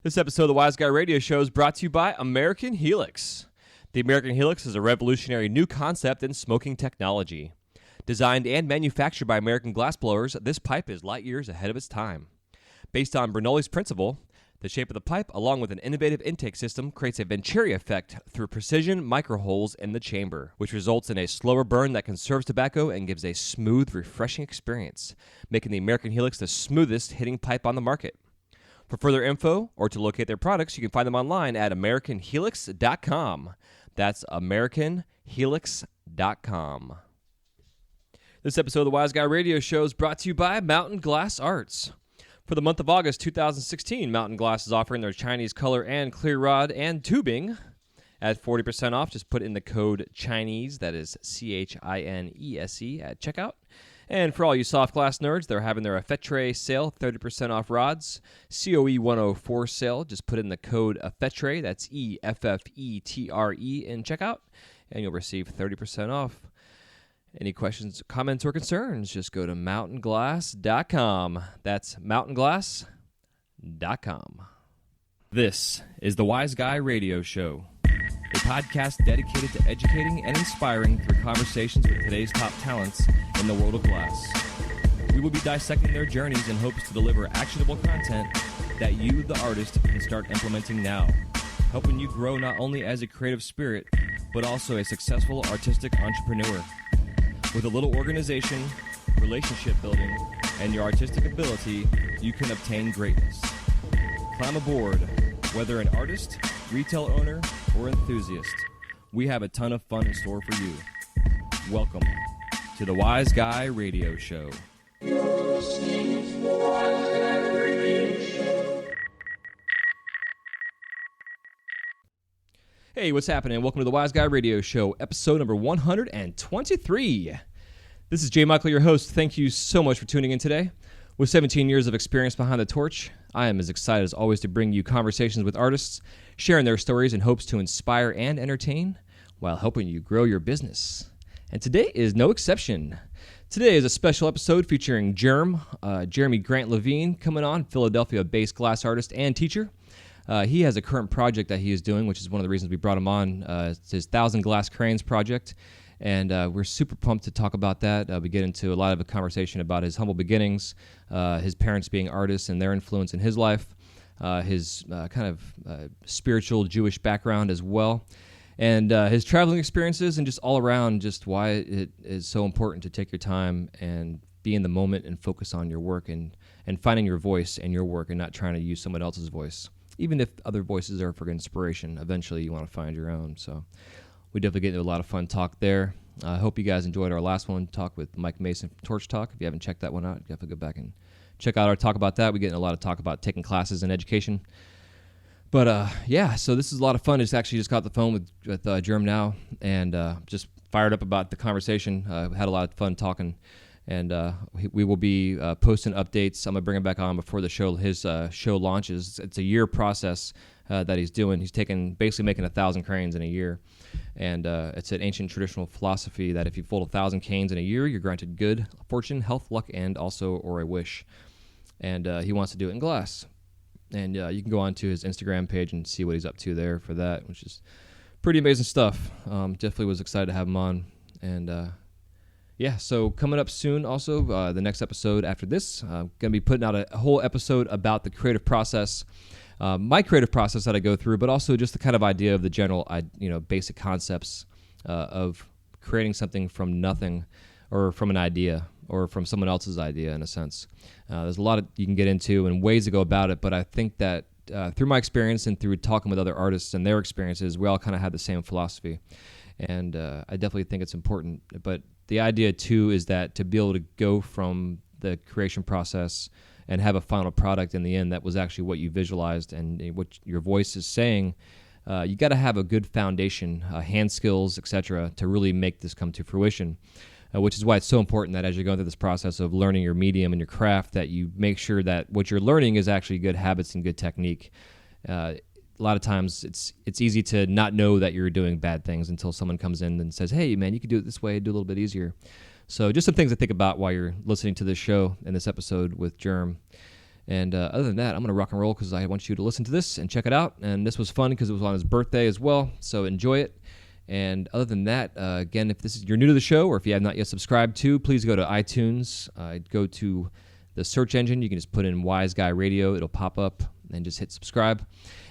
This episode of the Wise Guy Radio Show is brought to you by American Helix. The American Helix is a revolutionary new concept in smoking technology. Designed and manufactured by American glassblowers, this pipe is light years ahead of its time. Based on Bernoulli's principle, the shape of the pipe, along with an innovative intake system, creates a Venturi effect through precision microholes in the chamber, which results in a slower burn that conserves tobacco and gives a smooth, refreshing experience, making the American Helix the smoothest hitting pipe on the market. For further info or to locate their products, you can find them online at AmericanHelix.com. That's AmericanHelix.com. This episode of the Wise Guy Radio Show is brought to you by Mountain Glass Arts. For the month of August 2016, Mountain Glass is offering their Chinese color and clear rod and tubing at 40% off. Just put in the code CHINESE, that is CHINESE, at checkout. And for all you soft glass nerds, they're having their Effetre sale, 30% off rods, COE 104 sale. Just put in the code Effetre, that's EFFETRE, in checkout, and you'll receive 30% off. Any questions, comments, or concerns, just go to mountainglass.com. That's mountainglass.com. This is the Wise Guy Radio Show, a podcast dedicated to educating and inspiring through conversations with today's top talents in the world of glass. We will be dissecting their journeys in hopes to deliver actionable content that you, the artist, can start implementing now, helping you grow not only as a creative spirit, but also a successful artistic entrepreneur. With a little organization, relationship building, and your artistic ability, you can obtain greatness. Climb aboard, whether an artist, retail owner, or enthusiast. We have a ton of fun in store for you. Welcome to the Wise Guy Radio Show. Hey, what's happening? Welcome to the Wise Guy Radio Show, episode number 123. This is Jay Michael, your host. Thank you so much for tuning in today. With 17 years of experience behind the torch, I am as excited as always to bring you conversations with artists, sharing their stories in hopes to inspire and entertain while helping you grow your business. And today is no exception. Today is a special episode featuring Germ, Jeremy Grant-Levine, coming on, Philadelphia-based glass artist and teacher. He has a current project that he is doing, which is one of the reasons we brought him on. It's his 1,000 Glass Cranes project, and we're super pumped to talk about that. We get into a lot of a conversation about his humble beginnings, his parents being artists and their influence in his life, his kind of spiritual Jewish background as well, and his traveling experiences, and just all around just why it is so important to take your time and be in the moment and focus on your work and finding your voice in your work and not trying to use someone else's voice. Even if other voices are for inspiration, eventually you want to find your own. So we definitely get into a lot of fun talk there. I hope you guys enjoyed our last one, talk with Mike Mason from Torch Talk. If you haven't checked that one out, definitely go back and check out our talk about that. We get into a lot of talk about taking classes and education. But yeah, so this is a lot of fun. Just got off the phone with Germ now, and just fired up about the conversation. Had a lot of fun talking. And we will be posting updates. I'm going to bring him back on before the show. His show launches. It's a year process that he's doing. He's basically making 1,000 cranes in a year. And it's an ancient traditional philosophy that if you fold 1,000 canes in a year, you're granted good fortune, health, luck, and also or a wish. And he wants to do it in glass. And you can go on to his Instagram page and see what he's up to there for that, which is pretty amazing stuff. Definitely was excited to have him on. And yeah, so coming up soon also, the next episode after this, going to be putting out a whole episode about the creative process, my creative process that I go through, but also just the kind of idea of the general, basic concepts of creating something from nothing or from an idea or from someone else's idea in a sense. There's a lot you can get into and ways to go about it, but I think that through my experience and through talking with other artists and their experiences, we all kind of had the same philosophy. And I definitely think it's important, but the idea, too, is that to be able to go from the creation process and have a final product in the end that was actually what you visualized and what your voice is saying, you got to have a good foundation, hand skills, etc., to really make this come to fruition, which is why it's so important that as you're going through this process of learning your medium and your craft, that you make sure that what you're learning is actually good habits and good technique. A lot of times it's easy to not know that you're doing bad things until someone comes in and says, hey, man, you can do it this way, do it a little bit easier. So just some things to think about while you're listening to this show and this episode with Germ. And other than that, I'm going to rock and roll because I want you to listen to this and check it out. And this was fun because it was on his birthday as well, so enjoy it. And other than that, again, if you're new to the show or if you have not yet subscribed to, please go to iTunes. Go to the search engine. You can just put in Wise Guy Radio. It'll pop up and just hit subscribe.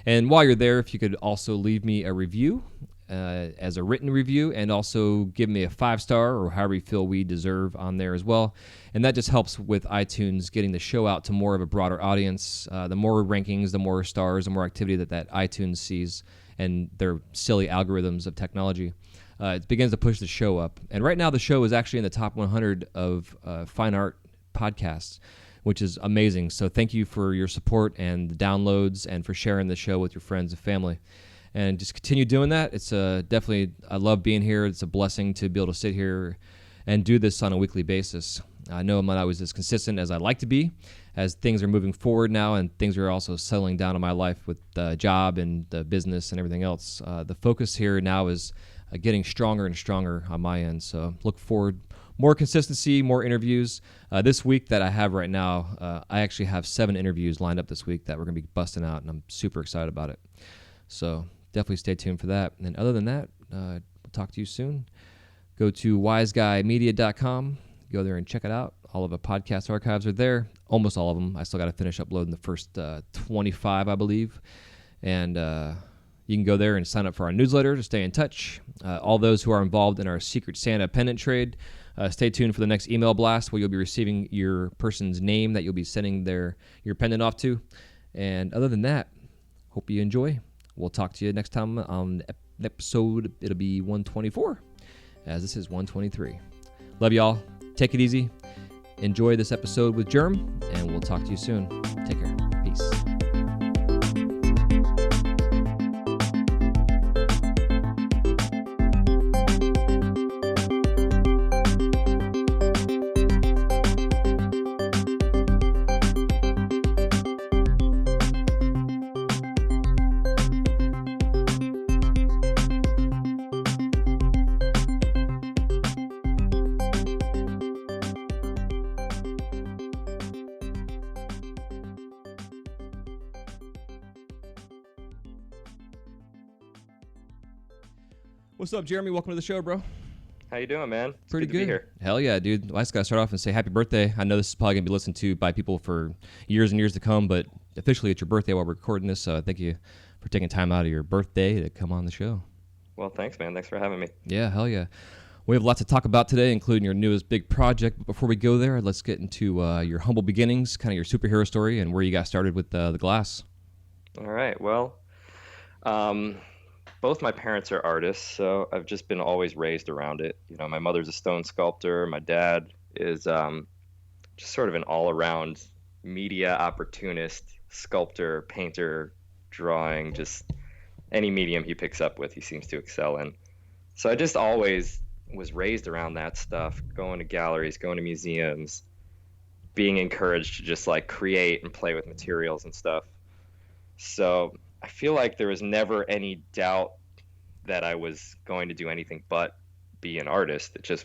And while you're there, if you could also leave me a review as a written review and also give me a 5-star or however you feel we deserve on there as well. And that just helps with iTunes getting the show out to more of a broader audience. The more rankings, the more stars, the more activity that iTunes sees and their silly algorithms of technology. It begins to push the show up. And right now the show is actually in the top 100 of fine art podcasts, which is amazing. So thank you for your support and the downloads and for sharing the show with your friends and family. And just continue doing that. It's definitely, I love being here. It's a blessing to be able to sit here and do this on a weekly basis. I know I'm not always as consistent as I'd like to be, as things are moving forward now and things are also settling down in my life with the job and the business and everything else. The focus here now is getting stronger and stronger on my end. So look forward, more consistency, more interviews. This week that I have right now, I actually have 7 interviews lined up this week that we're going to be busting out, and I'm super excited about it. So definitely stay tuned for that. And other than that, we'll talk to you soon. Go to wiseguymedia.com. Go there and check it out. All of the podcast archives are there. Almost all of them. I still got to finish uploading the first 25, I believe. And you can go there and sign up for our newsletter to stay in touch. All those who are involved in our Secret Santa pendant trade, stay tuned for the next email blast where you'll be receiving your person's name that you'll be sending your pendant off to. And other than that, hope you enjoy. We'll talk to you next time on episode. It'll be 124, as this is 123. Love y'all. Take it easy. Enjoy this episode with Germ, and we'll talk to you soon. Take care. Peace. What's up, Jeremy? Welcome to the show, bro. How you doing, man? It's Pretty good. good. To be here. Hell yeah, dude. I just got to start off and say happy birthday. I know this is probably going to be listened to by people for years and years to come, but officially it's your birthday while we're recording this, so thank you for taking time out of your birthday to come on the show. Well, thanks, man. Thanks for having me. Yeah, hell yeah. We have lots to talk about today, including your newest big project. But before we go there, let's get into your humble beginnings, kind of your superhero story, and where you got started with the glass. All right. Well, both my parents are artists, so I've just been always raised around it. You know, my mother's a stone sculptor. My dad is just sort of an all-around media opportunist, sculptor, painter, drawing, just any medium he picks up with, he seems to excel in. So I just always was raised around that stuff, going to galleries, going to museums, being encouraged to just like create and play with materials and stuff. So I feel like there was never any doubt that I was going to do anything but be an artist. It just,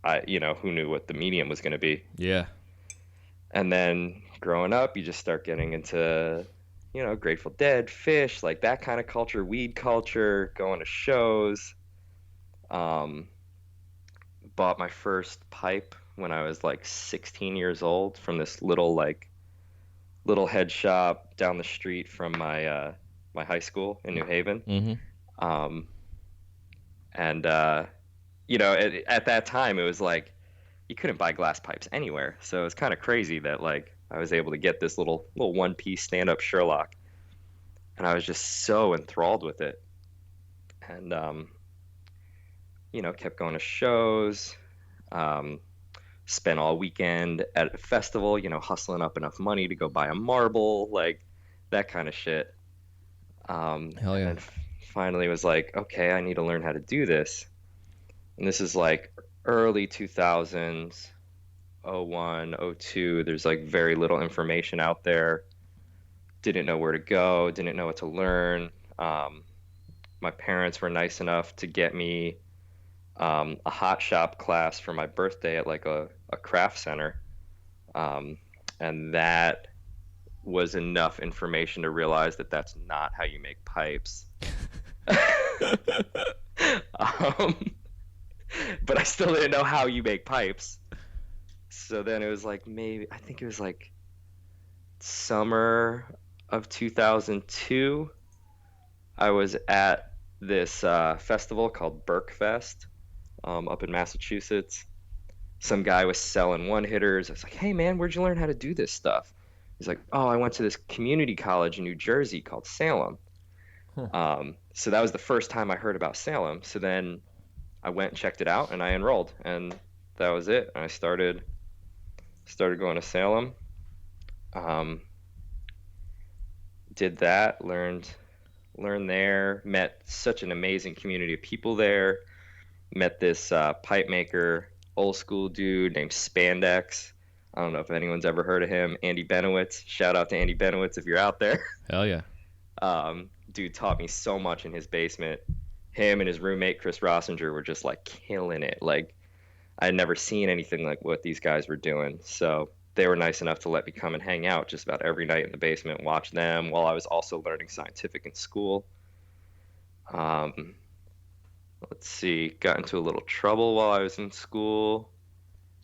who knew what the medium was going to be? Yeah. And then growing up, you just start getting into, Grateful Dead, Fish, like that kind of culture, weed culture, going to shows. Bought my first pipe when I was like 16 years old from this little head shop down the street from my high school in New Haven. Mm-hmm. At that time it was like you couldn't buy glass pipes anywhere, so it's kind of crazy that like I was able to get this little one-piece stand-up Sherlock, and I was just so enthralled with it, and kept going to shows, spent all weekend at a festival, hustling up enough money to go buy a marble, like that kind of shit. Hell yeah. And then finally was like, okay, I need to learn how to do this. And this is like early 2000s, 01, 02. There's like very little information out there. Didn't know where to go, didn't know what to learn. My parents were nice enough to get me a hot shop class for my birthday at like a craft center. And that was enough information to realize that that's not how you make pipes. um, but I still didn't know how you make pipes. So then it was like I think it was like summer of 2002. I was at this festival called Berkfest up in Massachusetts. Some guy was selling one-hitters. I was like, hey, man, where'd you learn how to do this stuff? He's like, oh, I went to this community college in New Jersey called Salem. So that was the first time I heard about Salem. So then I went and checked it out, and I enrolled, and that was it. I started going to Salem. Did that, learned there, met such an amazing community of people there. Met this pipe maker, old school dude named Spandex. I don't know if anyone's ever heard of him. Andy Benowitz. Shout out to Andy Benowitz if you're out there. Hell yeah. Dude taught me so much in his basement. Him and his roommate Chris Rossinger were just like killing it. Like I had never seen anything like what these guys were doing. So they were nice enough to let me come and hang out just about every night in the basement, watch them while I was also learning scientific in school. Let's see, got into a little trouble while I was in school.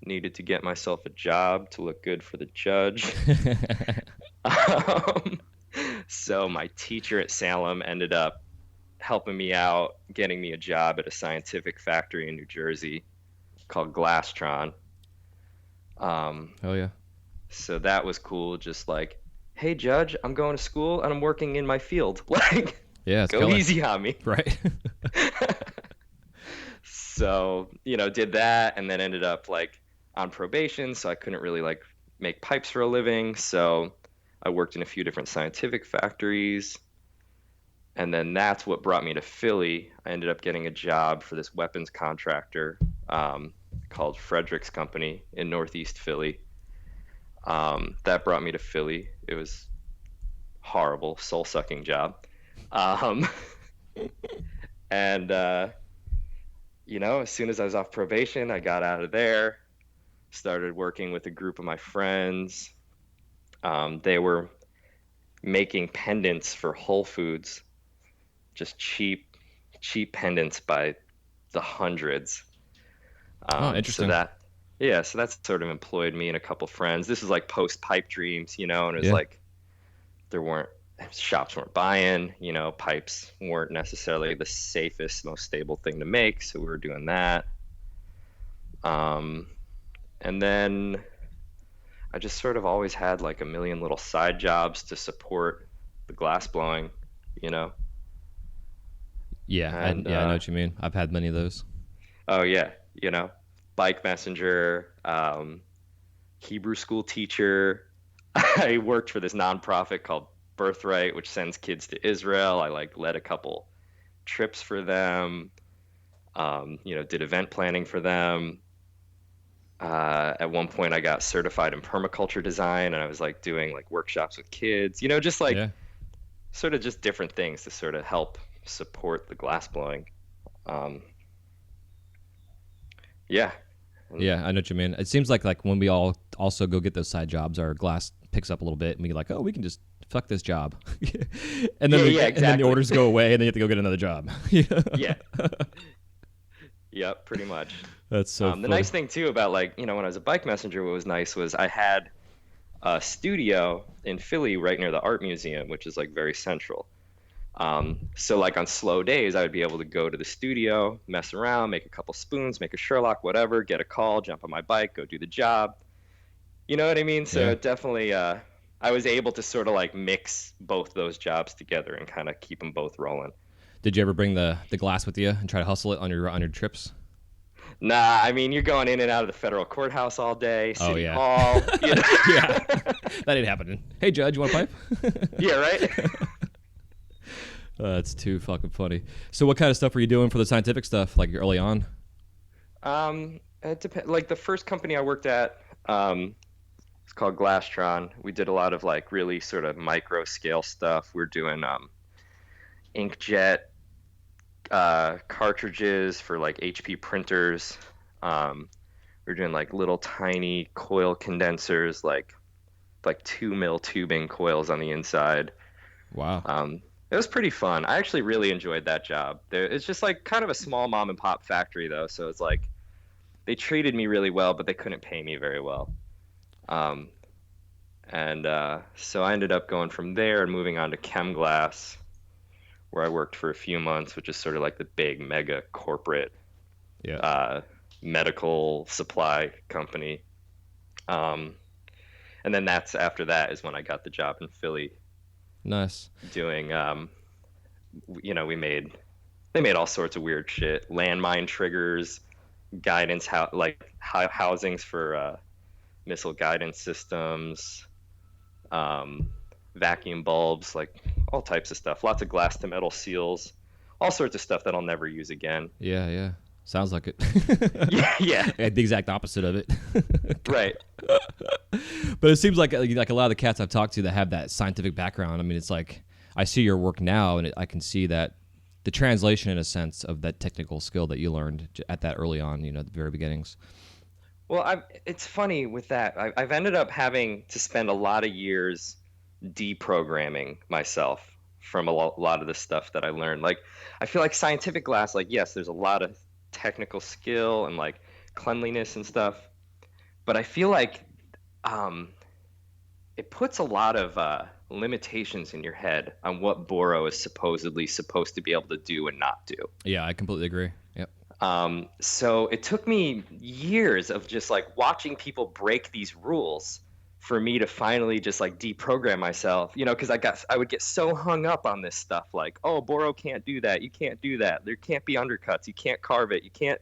Needed to get myself a job to look good for the judge. So my teacher at Salem ended up helping me out, getting me a job at a scientific factory in New Jersey called Glasstron. Oh yeah. So that was cool. Just like, hey, Judge, I'm going to school and I'm working in my field. Like, yeah, it's go killer. easy on me. Right. So, did that and then ended up like on probation. So I couldn't really like make pipes for a living. So I worked in a few different scientific factories. And then that's what brought me to Philly. I ended up getting a job for this weapons contractor called Frederick's Company in Northeast Philly. That brought me to Philly. It was horrible, soul-sucking job. And, as soon as I was off probation, I got out of there, started working with a group of my friends. They were making pendants for Whole Foods, just cheap pendants by the hundreds. Interesting. So that sort of employed me and a couple friends. This was like post Pipe Dreams, and it was like shops weren't buying, pipes weren't necessarily the safest, most stable thing to make, so we were doing that. And then I just sort of always had like a million little side jobs to support the glass blowing, Yeah, I know what you mean. I've had many of those. Oh yeah, bike messenger, Hebrew school teacher. I worked for this nonprofit called Birthright, which sends kids to Israel. I like led a couple trips for them, did event planning for them. At one point I got certified in permaculture design, and I was like doing like workshops with kids, just like sort of just different things to sort of help support the glass blowing. Yeah, I know what you mean. It seems like when we all also go get those side jobs, our glass picks up a little bit, and we like, oh, we can just fuck this job, and then exactly. And then the orders go away, and then you have to go get another job. Yeah. Yep, pretty much. That's so the nice thing too about when I was a bike messenger, what was nice was I had a studio in Philly right near the art museum, which is like very central. So like on slow days, I would be able to go to the studio, mess around, make a couple spoons, make a Sherlock, whatever, get a call, jump on my bike, go do the job. You know what I mean? So definitely, I was able to sort of like mix both those jobs together and kind of keep them both rolling. Did you ever bring the glass with you and try to hustle it on your trips? Nah, I mean, you're going in and out of the federal courthouse all day, City Hall. Yeah, that ain't happening. Hey, Judge, you want a pipe? Yeah, right? That's too fucking funny. So what kind of stuff were you doing for the scientific stuff, like early on? It depends. Like the first company I worked at, it's called Glasstron. We did a lot of like really sort of micro scale stuff. We're doing inkjet cartridges for like HP printers. We're doing like little tiny coil condensers, like like 2 mil tubing coils on the inside. Wow. It was pretty fun. I actually really enjoyed that job. It's just like kind of a small mom and pop factory though, so it's like they treated me really well, but they couldn't pay me very well. Um, and so I ended up going from there and moving on to Chem Glass, where I worked for a few months, which is sort of like the big mega corporate Yeah. medical supply company. And then after that is when I got the job in Philly Nice. doing, they made all sorts of weird shit, landmine triggers, guidance, housings for missile guidance systems, vacuum bulbs, like all types of stuff, lots of glass to metal seals, all sorts of stuff that I'll never use again. Yeah, yeah. Sounds like it. Yeah. The exact opposite of it. Right. But it seems like a lot of the cats I've talked to that have that scientific background. I mean, it's like I see your work now, and I can see that the translation, in a sense, of that technical skill that you learned at that early on, at the very beginnings. Well, it's funny with that. I've ended up having to spend a lot of years deprogramming myself from a lot of the stuff that I learned. Like, I feel like scientific glass, like, yes, there's a lot of technical skill and like cleanliness and stuff, but I feel like it puts a lot of limitations in your head on what boro is supposedly supposed to be able to do and not do. Yeah, I completely agree. Yep. So it took me years of just like watching people break these rules for me to finally just like deprogram myself, because I would get so hung up on this stuff, like, oh, boro can't do that, you can't do that, there can't be undercuts, you can't carve it, you can't,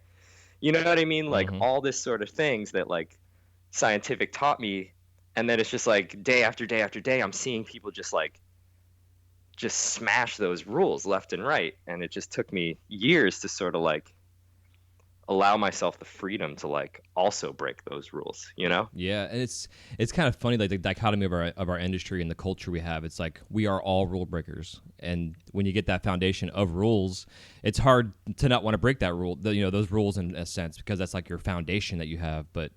you know what I mean? Like all this sort of things that like scientific taught me, and then it's just like day after day after day, I'm seeing people just smash those rules left and right, and it just took me years to sort of like allow myself the freedom to like also break those rules, Yeah, and it's kind of funny, like the dichotomy of our industry and the culture we have. It's like we are all rule breakers, and when you get that foundation of rules, it's hard to not want to break that rule, those rules in a sense, because that's like your foundation that you have. But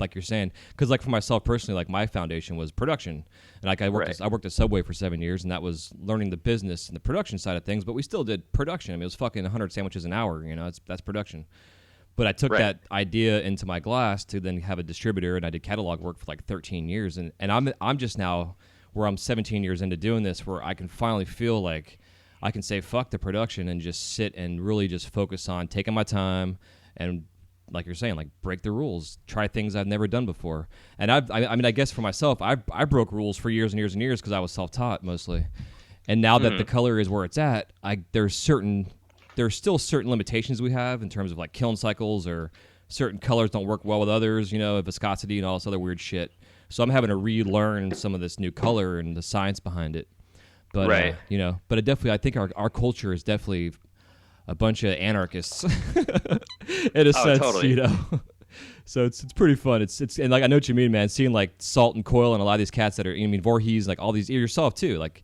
like you're saying, because like for myself personally, like my foundation was production, and like I worked at Subway for 7 years, and that was learning the business and the production side of things. But we still did production. I mean, it was fucking 100 sandwiches an hour. That's production. But I took that idea into my glass to then have a distributor, and I did catalog work for like 13 years, and I'm just now where I'm 17 years into doing this, where I can finally feel like I can say fuck the production and just sit and really just focus on taking my time and, like you're saying, like break the rules, try things I've never done before. And I guess for myself, I broke rules for years and years and years because I was self-taught mostly. And now that the color is where it's at, there's still certain limitations we have in terms of like kiln cycles, or certain colors don't work well with others, viscosity and all this other weird shit. So I'm having to relearn some of this new color and the science behind it. But but it definitely, I think our culture is definitely a bunch of anarchists in a sense, totally. So it's pretty fun. It's and like I know what you mean, man. Seeing like Salt and Coil and a lot of these cats that are, Voorhees, like all these, yourself too, like.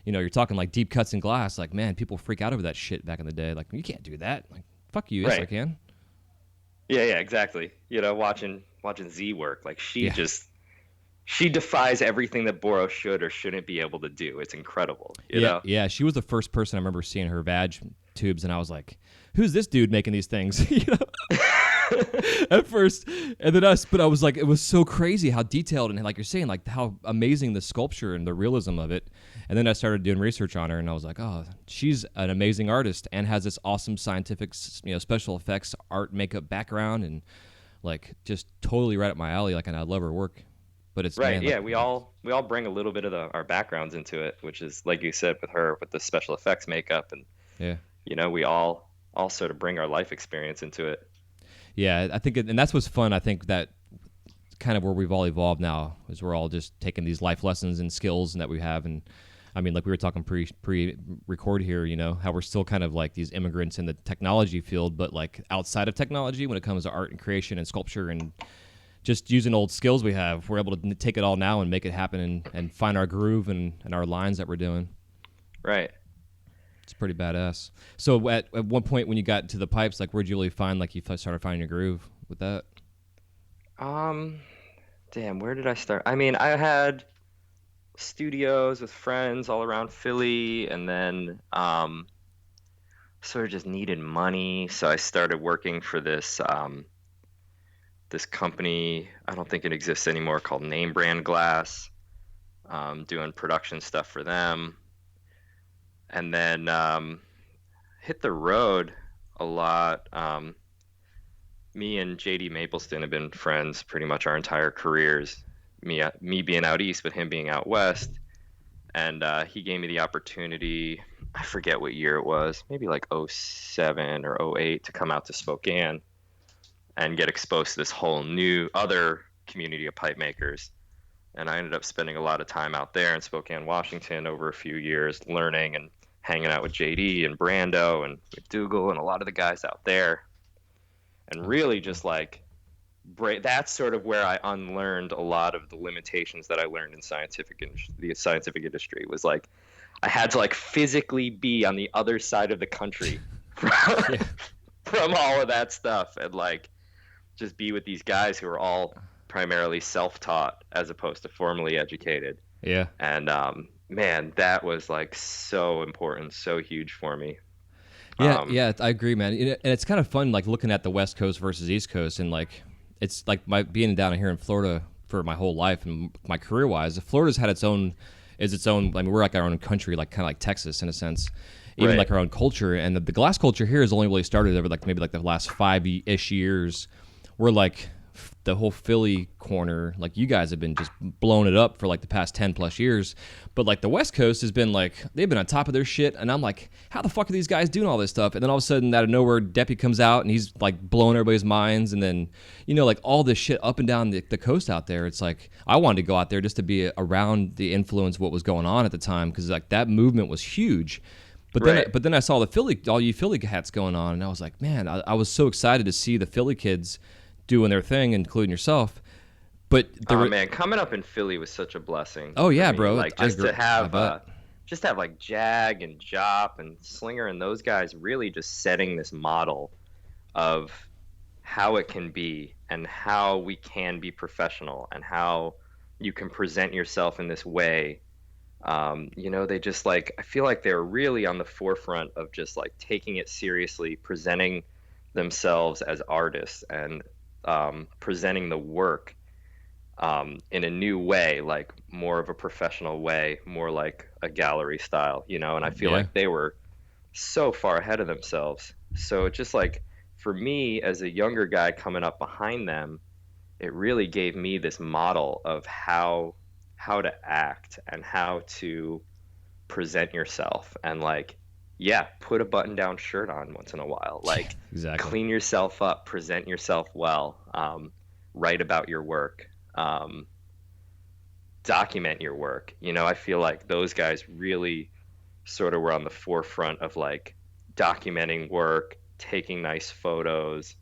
You're talking like deep cuts in glass. Like, man, people freak out over that shit back in the day. Like, you can't do that. Like, fuck you. Yes, I can. Yeah, exactly. Watching Z work. Like, she defies everything that boro should or shouldn't be able to do. It's incredible. You know? Yeah. She was the first person I remember seeing her vag tubes, and I was like, who's this dude making these things? At first, and then but I was like, it was so crazy how detailed, and like you're saying, like how amazing the sculpture and the realism of it. And then I started doing research on her, and I was like, oh, she's an amazing artist and has this awesome scientific, special effects, art, makeup background, and like just totally right up my alley. Like, and I love her work. But it's right, man, yeah. like, we all bring a little bit of our backgrounds into it, which is like you said with her with the special effects makeup, and we all sort of bring our life experience into it. Yeah, I think, and that's what's fun. I think that kind of where we've all evolved now is we're all just taking these life lessons and skills that we have, and I mean, like we were talking pre-record here, how we're still kind of like these immigrants in the technology field, but like outside of technology when it comes to art and creation and sculpture and just using old skills we have, we're able to take it all now and make it happen and find our groove and our lines that we're doing. Right. It's pretty badass. So at one point when you got to the pipes, like where'd you really find, like you started finding your groove with that? Damn, where did I start? I mean, I had studios with friends all around Philly, and then sort of just needed money, so I started working for this company. I don't think it exists anymore, called Name Brand Glass, doing production stuff for them, and then hit the road a lot. Me and JD Mapleston have been friends pretty much our entire careers. Me being out east, but him being out west. And he gave me the opportunity. I forget what year it was, maybe like '07 or '08, to come out to Spokane and get exposed to this whole new other community of pipe makers. And I ended up spending a lot of time out there in Spokane, Washington over a few years, learning and hanging out with JD and Brando and McDougal and a lot of the guys out there. And really just like that's sort of where I unlearned a lot of the limitations that I learned in the scientific industry. Was like I had to like physically be on the other side of the country from, Yeah. from all of that stuff, and like just be with these guys who are all primarily self-taught as opposed to formally educated. Yeah. And man, that was like so important, so huge for me. Yeah, yeah, I agree, man. And it's kind of fun, like looking at the West Coast versus East Coast, and like it's like my being down here in Florida for my whole life and my career wise. Florida's had its own, is its own. I mean, we're like our own country, like kind of like Texas in a sense, even Right. like our own culture. And the glass culture here has only really started over like maybe like the last 5-ish years. We're like the whole Philly corner, like you guys have been just blowing it up for like the past 10 plus years. But like the West Coast has been like, they've been on top of their shit. And I'm like, how the fuck are these guys doing all this stuff? And then all of a sudden, out of nowhere, Deppy comes out and he's like blowing everybody's minds. And then, you know, like all this shit up and down the coast out there. It's like, I wanted to go out there just to be around the influence of what was going on at the time. Cause like that movement was huge. Right. But then I saw all you Philly hats going on. And I was like, man, I was so excited to see the Philly kids doing their thing, including yourself. But Man, coming up in Philly was such a blessing. Oh yeah, for me. bro. Like I just agree. to have I bet. just have like Jag and Jop and Slinger and those guys really just setting this model of how it can be and how we can be professional and how you can present yourself in this way. You know, they just like I feel like they're really on the forefront of just like taking it seriously, presenting themselves as artists and presenting the work in a new way, like more of a professional way, more like a gallery style, you know. And I feel Yeah. like they were so far ahead of themselves. So it's just like for me as a younger guy coming up behind them, it really gave me this model of how to act and how to present yourself and like yeah, put a button down shirt on once in a while, like Exactly. clean yourself up, present yourself well, write about your work, document your work. You know, I feel like those guys really sort of were on the forefront of like documenting work, taking nice photos,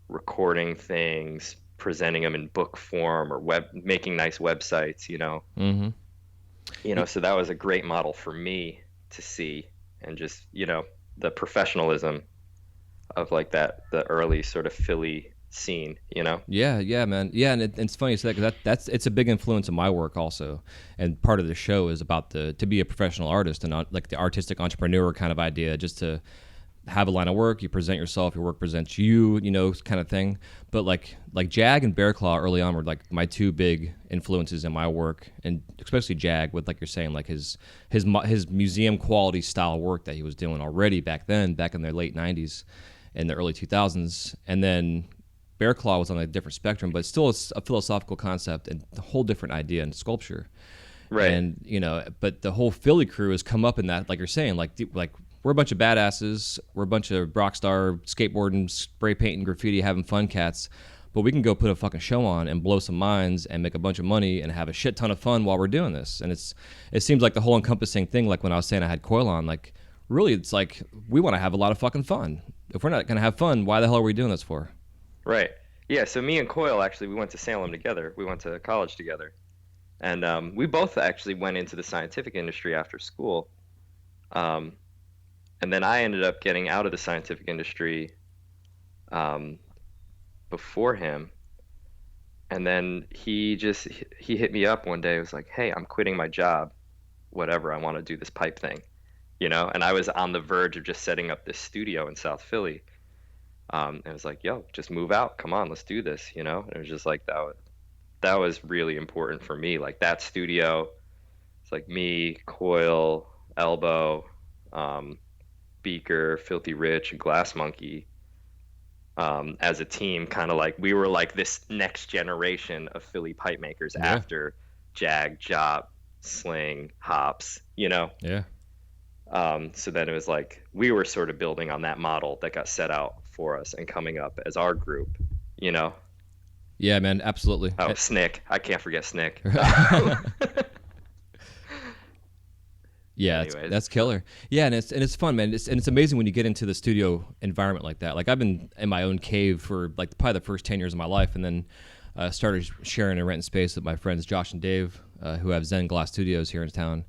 recording things, presenting them in book form or making nice websites, you know. Mm-hmm. So that was a great model for me to see, and just, the professionalism of like the early sort of Philly scene, you know. Yeah, yeah, man. Yeah, and it's funny you say that because that's it's a big influence in my work also. And part of the show is about to be a professional artist and not like the artistic entrepreneur kind of idea, just to have a line of work, you present yourself, your work presents you, kind of thing. But like Jag and Bear Claw early on were like my two big influences in my work, and especially Jag with, like you're saying, like his museum quality style work that he was doing already back in the late '90s and the early 2000s, and then Bear Claw was on a different spectrum, but still a philosophical concept and a whole different idea in sculpture. Right. And but the whole Philly crew has come up in that, like you're saying, like we're a bunch of badasses. We're a bunch of rock star skateboarding, spray painting, graffiti, having fun cats. But we can go put a fucking show on and blow some minds and make a bunch of money and have a shit ton of fun while we're doing this. And it seems like the whole encompassing thing, like when I was saying I had Coil on, like really it's like we want to have a lot of fucking fun. If we're not going to have fun, why the hell are we doing this for? Right. Yeah, so me and Coil actually, we went to Salem together. We went to college together. And we both actually went into the scientific industry after school. And then I ended up getting out of the scientific industry before him. And then he hit me up one day. He was like, "Hey, I'm quitting my job. Whatever. I want to do this pipe thing." And I was on the verge of just setting up this studio in South Philly. And it was like, "Yo, just move out. Come on, let's do this." And it was just like that was really important for me. Like that studio, it's like me, Coil, Elbow, um, Beaker, Filthy Rich, and Glass Monkey, as a team, kind of like we were like this next generation of Philly pipe makers Yeah. after Jag, Jop, Sling, Hops. Yeah. So then it was like we were sort of building on that model that got set out for us and coming up as our group, you know. Yeah, man, absolutely. Oh, Snick. I can't forget Snick. Yeah, Anyways. that's killer. Yeah, and it's fun, man. It's amazing when you get into the studio environment like that. Like I've been in my own cave for like probably the first 10 years of my life, and then started sharing a rent space with my friends Josh and Dave, who have Zen Glass Studios here in town.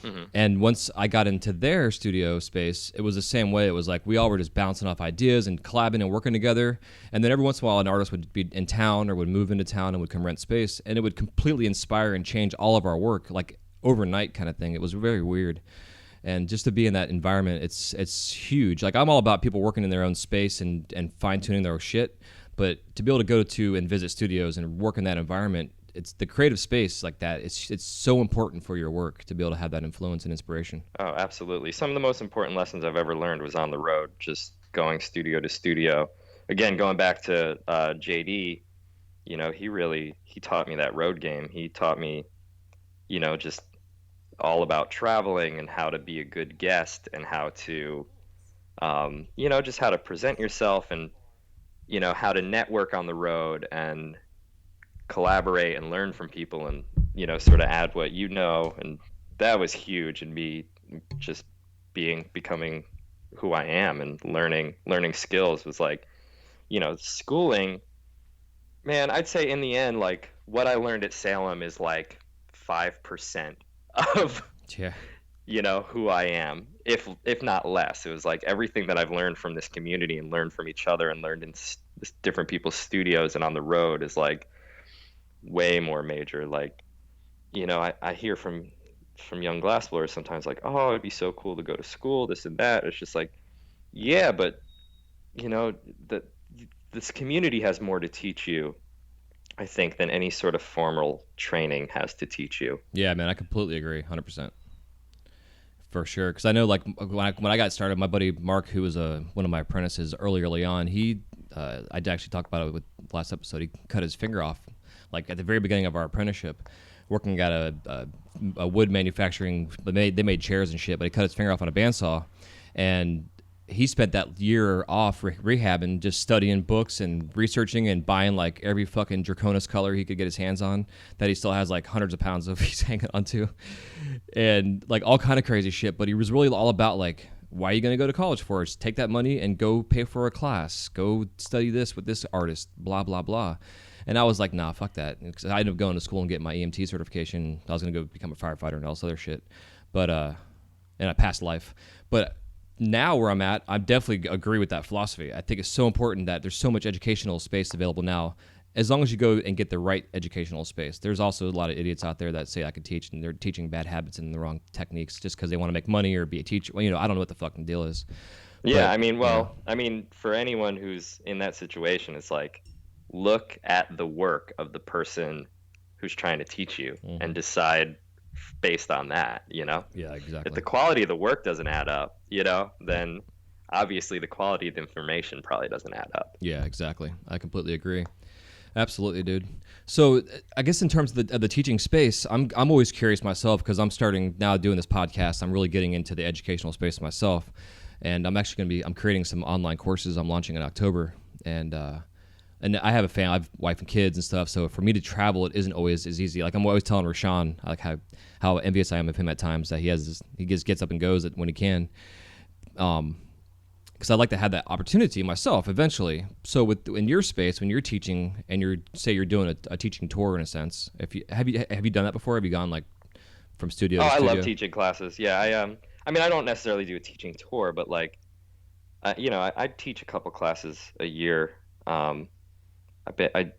Mm-hmm. And once I got into their studio space, it was the same way. It was like we all were just bouncing off ideas and collabing and working together. And then every once in a while, an artist would be in town or would move into town and would come rent space, and it would completely inspire and change all of our work, like overnight kind of thing. It was very weird. And just to be in that environment, it's huge. Like I'm all about people working in their own space and fine tuning their shit. But to be able to go to and visit studios and work in that environment, it's the creative space like that. It's so important for your work to be able to have that influence and inspiration. Oh, absolutely. Some of the most important lessons I've ever learned was on the road, just going studio to studio. Again, going back to JD, he taught me that road game. He taught me, just all about traveling and how to be a good guest and how to, just how to present yourself and, how to network on the road and collaborate and learn from people and, sort of add what you know. And that was huge in me just becoming who I am and learning skills was like, schooling, man, I'd say in the end, like what I learned at Salem is like 5% of Yeah. who I am, if not less. It was like everything that I've learned from this community and learned from each other and learned in different people's studios and on the road is like way more major. Like, I hear from young glassblowers sometimes like, oh, it'd be so cool to go to school, this and that. It's just like, yeah, but that this community has more to teach you, I think, than any sort of formal training has to teach you. Yeah, man, I completely agree, 100%. For sure, because I know, like when I got started, my buddy Mark, who was one of my apprentices early on, I'd actually talked about it with the last episode. He cut his finger off, like at the very beginning of our apprenticeship, working at a wood manufacturing. They made chairs and shit, but he cut his finger off on a bandsaw, and he spent that year off rehabbing, just studying books and researching and buying like every fucking Draconis color he could get his hands on that he still has like hundreds of pounds of he's hanging onto, and like all kind of crazy shit. But he was really all about like, why are you going to go to college for? Just take that money and go pay for a class, go study this with this artist, blah, blah, blah. And I was like, nah, fuck that. Because I ended up going to school and getting my EMT certification. I was going to go become a firefighter and all this other shit. But, and I passed life. But now where I'm at, I definitely agree with that philosophy. I think it's so important that there's so much educational space available now. As long as you go and get the right educational space. There's also a lot of idiots out there that say I could teach, and they're teaching bad habits and the wrong techniques just because they want to make money or be a teacher. Well, I don't know what the fucking deal is. Yeah, for anyone who's in that situation, it's like, look at the work of the person who's trying to teach you and decide based on that, Yeah, exactly. If the quality of the work doesn't add up, then obviously the quality of the information probably doesn't add up. Yeah, exactly. I completely agree. Absolutely, dude. So I guess in terms of the teaching space, I'm always curious myself because I'm starting now doing this podcast. I'm really getting into the educational space myself, and I'm actually I'm creating some online courses I'm launching in October, and I have a family, I have wife and kids and stuff. So for me to travel, it isn't always as easy. Like I'm always telling Rashawn, like how envious I am of him at times that he just gets up and goes when he can. Because I'd like to have that opportunity myself eventually. So in your space, when you're teaching and you're doing a teaching tour in a sense, have you done that before? Have you gone like from studio to studio? I love teaching classes. Yeah, I don't necessarily do a teaching tour, but like, I teach a couple classes a year. I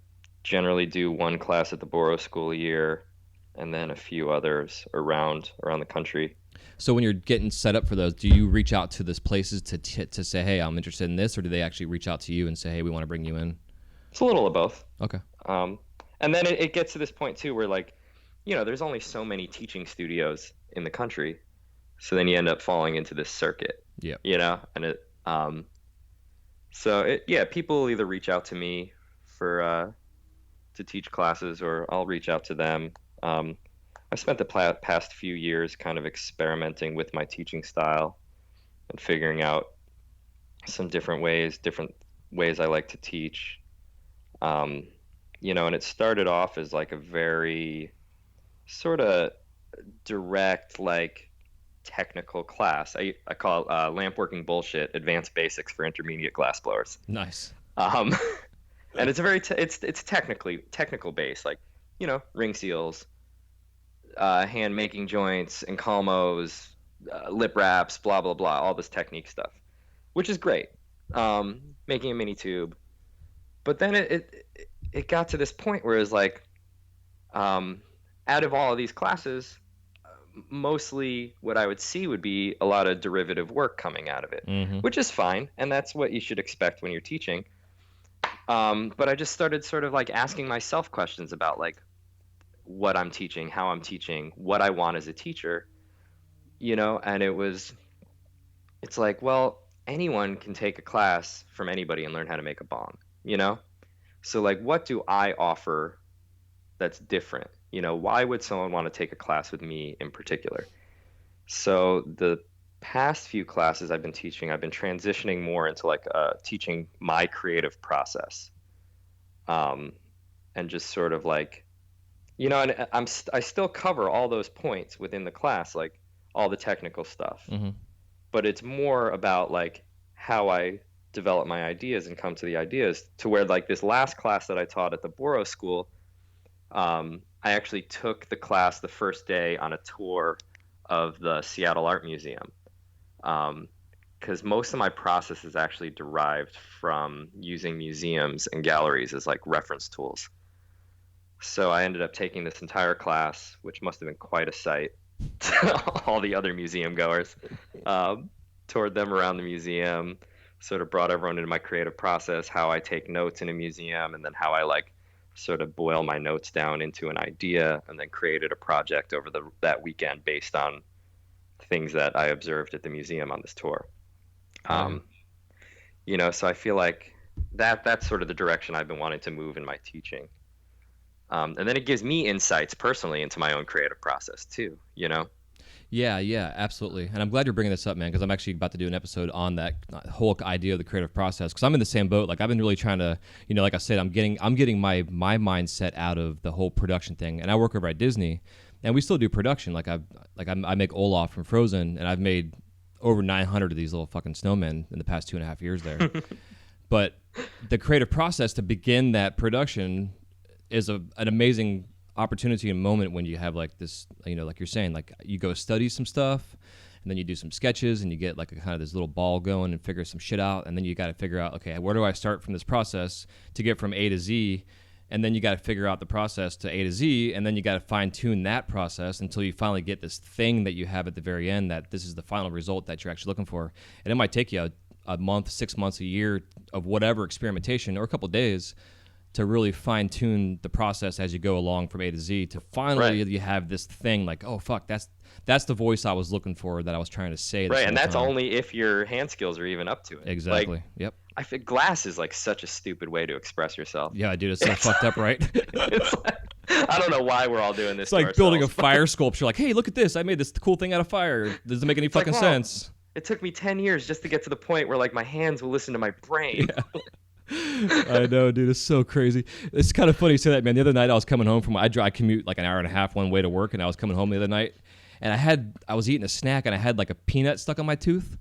generally do one class at the Borough School a year, and then a few others around the country. So when you're getting set up for those, do you reach out to those places to say, hey, I'm interested in this, or do they actually reach out to you and say, hey, we want to bring you in? It's a little of both. Okay. And then it gets to this point too where like, there's only so many teaching studios in the country. So then you end up falling into this circuit. Yeah. And people will either reach out to me for to teach classes, or I'll reach out to them. I've spent the past few years kind of experimenting with my teaching style and figuring out some different ways I like to teach. And it started off as like a very sort of direct, like technical class. I call it lamp working bullshit, advanced basics for intermediate glassblowers. Nice. And it's a very it's technical base, like ring seals, hand making joints, encalmos, lip wraps, blah blah blah, all this technique stuff, which is great. Making a mini tube, but then it got to this point where it was like, out of all of these classes, mostly what I would see would be a lot of derivative work coming out of it, which is fine, and that's what you should expect when you're teaching. But I just started sort of like asking myself questions about like what I'm teaching, how I'm teaching, what I want as a teacher, and it's like, well, anyone can take a class from anybody and learn how to make a bong, So like, what do I offer that's different? Why would someone want to take a class with me in particular? So the past few classes I've been teaching, I've been transitioning more into like teaching my creative process, and just sort of like, and I still cover all those points within the class, like all the technical stuff, but it's more about like how I develop my ideas and come to the ideas, to where like this last class that I taught at the Borough School, I actually took the class the first day on a tour of the Seattle Art Museum, because most of my process is actually derived from using museums and galleries as like reference tools. So I ended up taking this entire class, which must have been quite a sight to all the other museum goers, toured them around the museum, sort of brought everyone into my creative process, how I take notes in a museum, and then how I like sort of boil my notes down into an idea, and then created a project over that weekend based on things that I observed at the museum on this tour. So I feel like that's sort of the direction I've been wanting to move in my teaching. And then it gives me insights personally into my own creative process too, Yeah, absolutely. And I'm glad you're bringing this up, man, because I'm actually about to do an episode on that whole idea of the creative process, because I'm in the same boat. Like, I've been really trying to, like I said, I'm getting my mindset out of the whole production thing. And I work over at Disney, and we still do production. I make Olaf from Frozen, and I've made over 900 of these little fucking snowmen in the past 2.5 years there. But the creative process to begin that production is an amazing opportunity and moment when you have like this, like you're saying, like you go study some stuff, and then you do some sketches, and you get like a kind of this little ball going and figure some shit out, and then you got to figure out, okay, where do I start from this process to get from A to Z, and then you got to figure out the process to A to Z, and then you got to fine tune that process until you finally get this thing that you have at the very end, that this is the final result that you're actually looking for. And it might take you a month, 6 months, a year of whatever experimentation, or a couple of days, to really fine tune the process as you go along from A to Z, to finally you have this thing like, oh fuck, that's the voice I was looking for, that I was trying to say. Right, and that's only if your hand skills are even up to it. Exactly. Like, yep. I think glass is like such a stupid way to express yourself. Yeah, dude, it's so fucked up, right? It's like, I don't know why we're all doing this. It's like building a fire sculpture. Like, hey, look at this! I made this cool thing out of fire. Doesn't make any fucking sense. It took me 10 years just to get to the point where like my hands will listen to my brain. Yeah. I know, dude. It's so crazy. It's kind of funny you say that, man. The other night I was coming home I commute like an hour and a half one way to work, and I was coming home the other night, and I was eating a snack, and I had like a peanut stuck on my tooth,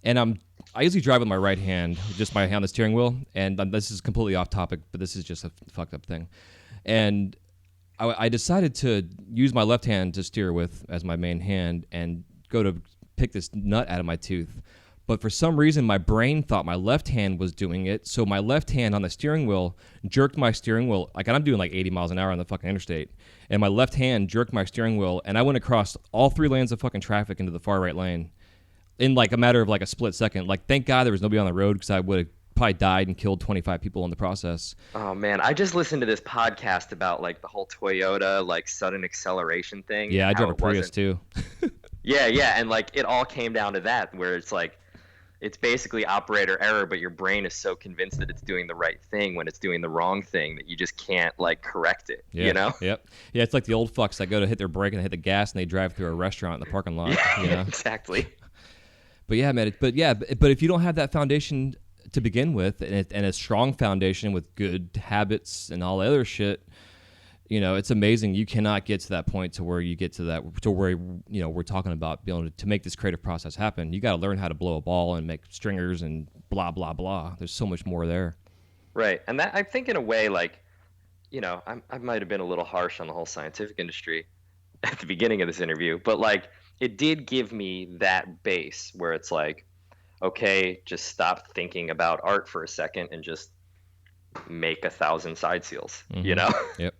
and I usually drive with my right hand, just my hand on the steering wheel, and this is completely off topic, but this is just a fucked up thing, and I decided to use my left hand to steer with as my main hand, and go to pick this nut out of my tooth. But for some reason, my brain thought my left hand was doing it. So my left hand on the steering wheel jerked my steering wheel. Like, I'm doing like 80 miles an hour on the fucking interstate. And my left hand jerked my steering wheel. And I went across all 3 lanes of fucking traffic into the far right lane in like a matter of like a split second. Like, thank God there was nobody on the road because I would have probably died and killed 25 people in the process. Oh man, I just listened to this podcast about like the whole Toyota like sudden acceleration thing. Yeah, I drive a Prius too. Yeah, and like it all came down to that, where it's like it's basically operator error, but your brain is so convinced that it's doing the right thing when it's doing the wrong thing that you just can't like correct it. Yeah, you know? Yep. Yeah, it's like the old fucks that go to hit their brake and they hit the gas and they drive through a restaurant in the parking lot. Yeah, you know? exactly. But yeah, man. But if you don't have that foundation to begin with, and a strong foundation with good habits and all the other shit, you know, it's amazing. You cannot get to that point to where you get to where, you know, we're talking about being able to make this creative process happen. You got to learn how to blow a ball and make stringers and blah, blah, blah. There's so much more there. Right. And that, I think in a way, like, you know, I might have been a little harsh on the whole scientific industry at the beginning of this interview, but like it did give me that base where it's like, okay, just stop thinking about art for a second and just make 1,000 side seals, you know? Yep.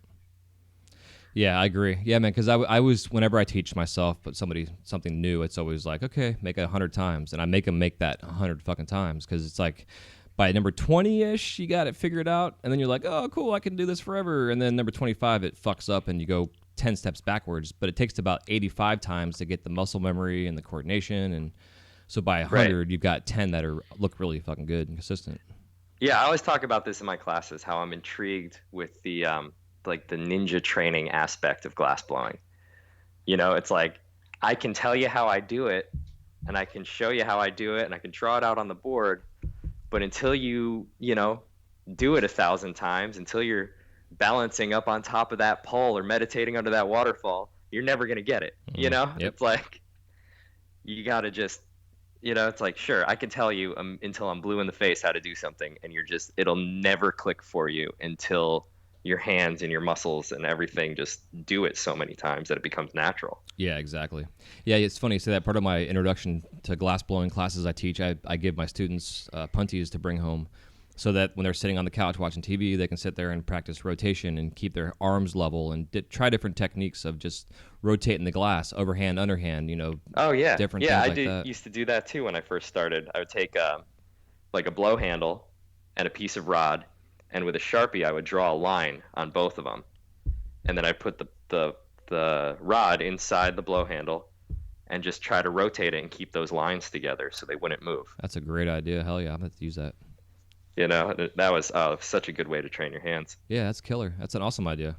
Yeah, I agree. Yeah, man, because I was, whenever I teach myself, but something new, it's always like, okay, make it 100 times. And I make them make that 100 fucking times because it's like by number 20-ish, you got it figured out. And then you're like, oh, cool, I can do this forever. And then number 25, it fucks up and you go 10 steps backwards. But it takes about 85 times to get the muscle memory and the coordination. And so by 100, right, you've got 10 that look really fucking good and consistent. Yeah, I always talk about this in my classes, how I'm intrigued with the like the ninja training aspect of glass blowing. You know, it's like I can tell you how I do it and I can show you how I do it and I can draw it out on the board, but until you know, do it 1,000 times, until you're balancing up on top of that pole or meditating under that waterfall, you're never going to get it. You know? Yep. It's like you got to just, you know, it's like, sure, I can tell you until I'm blue in the face how to do something, and it'll never click for you until your hands and your muscles and everything just do it so many times that it becomes natural. Yeah, exactly. Yeah, it's funny you say that. Part of my introduction to glass blowing classes I teach, I give my students punties to bring home so that when they're sitting on the couch watching TV, they can sit there and practice rotation and keep their arms level and try different techniques of just rotating the glass, overhand, underhand, you know. Oh, yeah. Different things like that. I used to do that too when I first started. I would take like a blow handle and a piece of rod, and with a Sharpie, I would draw a line on both of them. And then I put the rod inside the blow handle and just try to rotate it and keep those lines together so they wouldn't move. That's a great idea. Hell yeah, I'm going to use that. You know, that was such a good way to train your hands. Yeah, that's killer. That's an awesome idea.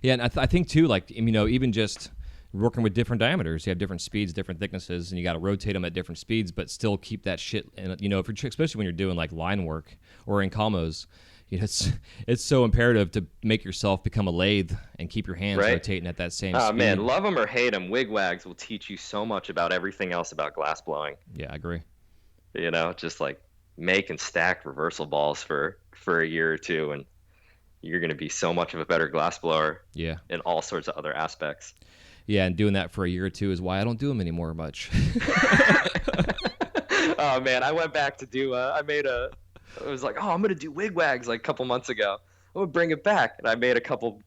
Yeah, and I think too, like, you know, even just working with different diameters, you have different speeds, different thicknesses, and you got to rotate them at different speeds, but still keep that shit. And you know, especially when you're doing like line work or in combos, you know, it's so imperative to make yourself become a lathe and keep your hands rotating at that same speed. Oh man, love them or hate them, wigwags will teach you so much about everything else about glass blowing. Yeah, I agree. You know, just like make and stack reversal balls for a year or two, and you're going to be so much of a better glass blower. Yeah. In all sorts of other aspects. Yeah, and doing that for a year or two is why I don't do them anymore much. Oh man, I went back to do. I was like, oh, I'm gonna do wigwags like a couple months ago. I'm gonna bring it back, and I made a couple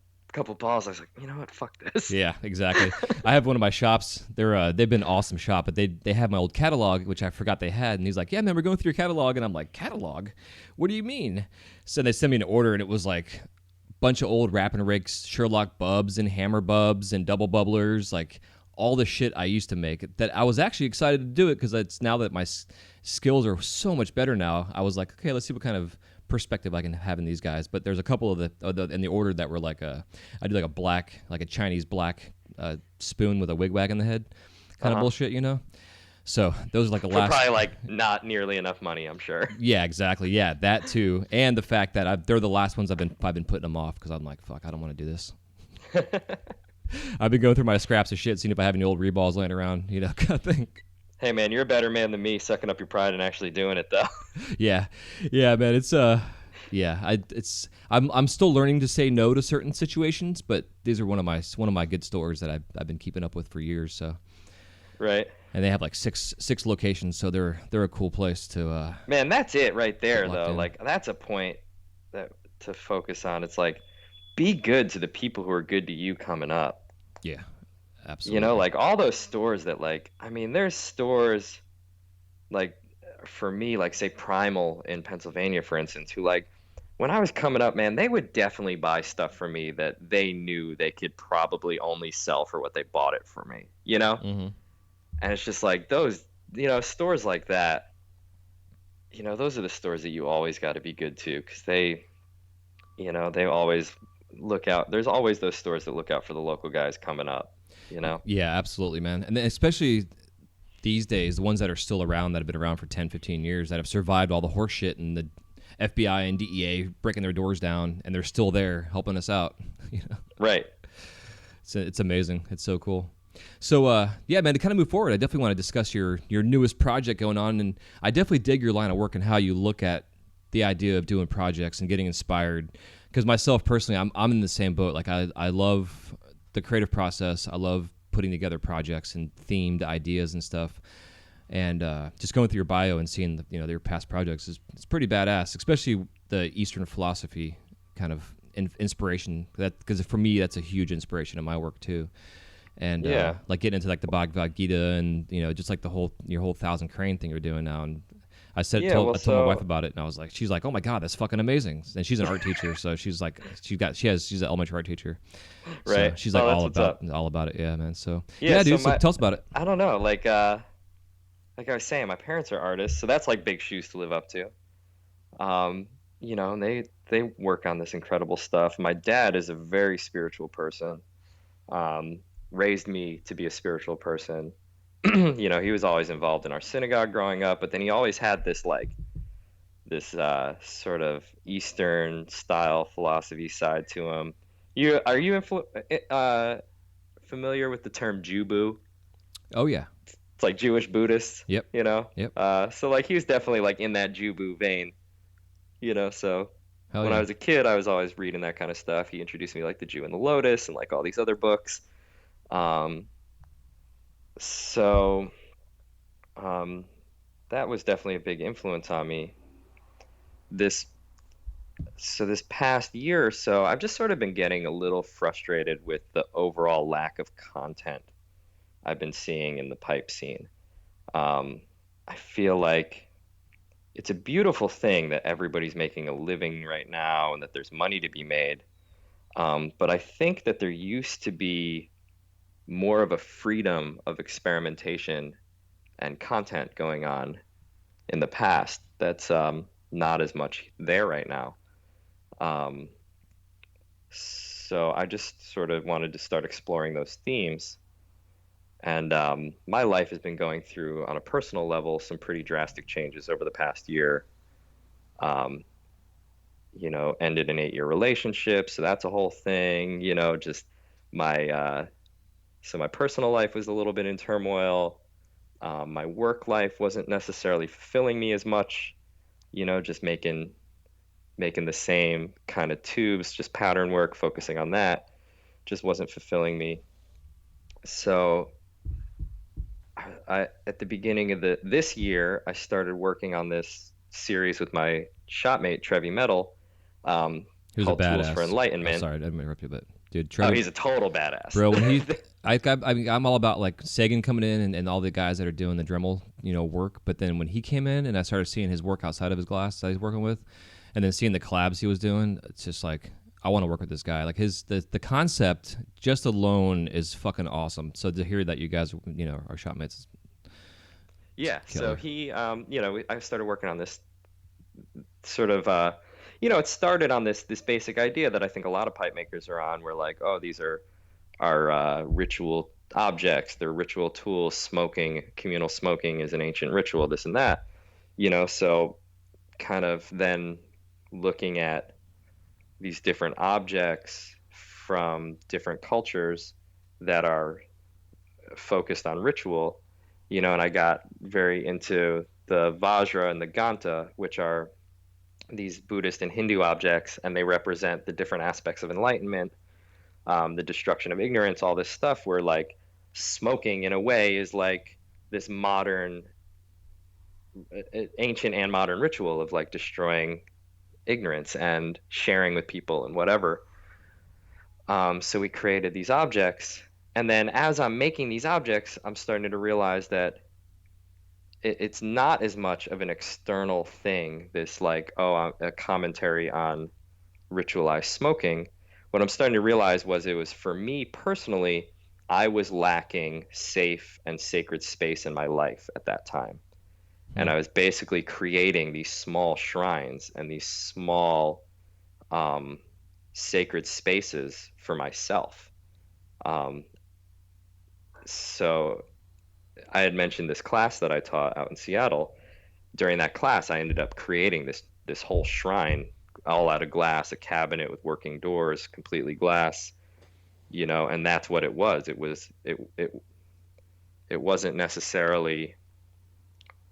balls. I was like, you know what, fuck this. Yeah, exactly. I have one of my shops. They've been an awesome shop, but they have my old catalog, which I forgot they had. And he's like, yeah, man, we're going through your catalog, and I'm like, catalog? What do you mean? So they sent me an order, and it was like a bunch of old Rappin' Rigs, Sherlock bubs, and hammer bubs, and double bubblers, like all the shit I used to make. That I was actually excited to do it because it's now that my skills are so much better now. I was like, okay, let's see what kind of perspective I can have in these guys. But there's a couple of the in the order that were like I did like a black, like a Chinese black spoon with a wigwag in the head kind of bullshit, you know. So those are like the last. Probably like not nearly enough money, I'm sure. Yeah, exactly. Yeah, that too, and the fact that they're the last ones I've been putting them off because I'm like, fuck, I don't want to do this. I've been going through my scraps of shit, seeing if I have any old reballs laying around, you know, kind of thing. Hey man, you're a better man than me, sucking up your pride and actually doing it though. Yeah, man, it's I'm still learning to say no to certain situations, but these are one of my good stores that I've been keeping up with for years. So, right. And they have like six locations, so they're a cool place to Man, that's it right there, locked though. in. Like, that's a point that to focus on. It's like, be good to the people who are good to you coming up. Yeah, You know, absolutely. like all those stores that, like, I mean, there's stores like for me, like say Primal in Pennsylvania, for instance, who like when I was coming up, man, they would definitely buy stuff for me that they knew they could probably only sell for what they bought it for me, you know? Mm-hmm. And it's just like those, stores like that, those are the stores that you always got to be good to because they always look out. There's always those stores that look out for the local guys coming up, you know? Yeah, absolutely, man. And then especially these days, the ones that are still around, that have been around for 10, 15 years, that have survived all the horse shit and the FBI and DEA breaking their doors down, and they're still there helping us out. Right. It's amazing. It's so cool. So yeah, man, to kind of move forward, I definitely want to discuss your newest project going on, and I definitely dig your line of work and how you look at the idea of doing projects and getting inspired. Because myself personally, I'm in the same boat. Like I love the creative process. I love putting together projects and themed ideas and stuff. And just going through your bio and seeing their past projects it's pretty badass, especially the Eastern philosophy kind of inspiration. Because for me, that's a huge inspiration in my work too. And Yeah. like getting into like the Bhagavad Gita and just like your whole Thousand Crane thing you're doing now. And I Yeah, well, I told my wife so about it, and I was like, she's like, oh my god, that's fucking amazing. And she's an art teacher, so she's like, she's an elementary art teacher, so right. she's like Oh, that's what's up. all about it. Yeah, man. So Yeah, yeah, so dude. So tell us about it. I don't know, like I was saying, my parents are artists, so that's like big shoes to live up to. And they work on this incredible stuff. My dad is a very spiritual person. Um, Raised me to be a spiritual person. He was always involved in our synagogue growing up, but then he always had this sort of Eastern style philosophy side to him. Familiar with the term Jubu? Oh yeah. It's like Jewish Buddhist, Yep. you know? Yep. So like he was definitely like in that Jubu vein, so Hell when I yeah. was a kid, I was always reading that kind of stuff. He introduced me like The Jew and the Lotus and like all these other books. Um, so um, that was definitely a big influence on me. This this past year or so, I've just sort of been getting a little frustrated with the overall lack of content I've been seeing in the pipe scene. I feel like it's a beautiful thing that everybody's making a living right now and that there's money to be made. But I think that there used to be more of a freedom of experimentation and content going on in the past that's not as much there right now. Um, so I just sort of wanted to start exploring those themes. And my life has been going through, on a personal level, some pretty drastic changes over the past year. Um, Ended an 8-year relationship, so that's a whole thing. Just my so my personal life was a little bit in turmoil. My work life wasn't necessarily fulfilling me as much. Just making the same kind of tubes, just pattern work, focusing on that, just wasn't fulfilling me. So at the beginning of this year, I started working on this series with my shopmate Trevi Metal, He was a called Tools for badass. Oh, Enlightenment. sorry, I didn't interrupt you, but dude, Oh, Trevi, he's a total badass. bro, when he, I mean, I'm all about like Sagan coming in and all the guys that are doing the Dremel, work. But then when he came in and I started seeing his work outside of his glass that he's working with, and then seeing the collabs he was doing, it's just like, I want to work with this guy. Like the concept just alone is fucking awesome. So to hear that you guys, are shopmates. Yeah, Killer. so I started working on this sort of, it started on this basic idea that I think a lot of pipe makers are on, where like, oh, these are ritual objects, they're ritual tools. Communal smoking is an ancient ritual, this and that, so kind of then looking at these different objects from different cultures that are focused on ritual, and I got very into the Vajra and the Ganta, which are these Buddhist and Hindu objects, and they represent the different aspects of enlightenment, the destruction of ignorance, all this stuff, where like smoking in a way is like this modern, ancient and modern ritual of like destroying ignorance and sharing with people and whatever. So we created these objects. And then as I'm making these objects, I'm starting to realize that it's not as much of an external thing, this like, oh, a commentary on ritualized smoking. What I'm starting to realize was it was for me personally, I was lacking safe and sacred space in my life at that time. And I was basically creating these small shrines and these small sacred spaces for myself. Um, so I had mentioned this class that I taught out in Seattle. During that class, I ended up creating this whole shrine all out of glass, a cabinet with working doors, completely glass, and that's what it was. It wasn't necessarily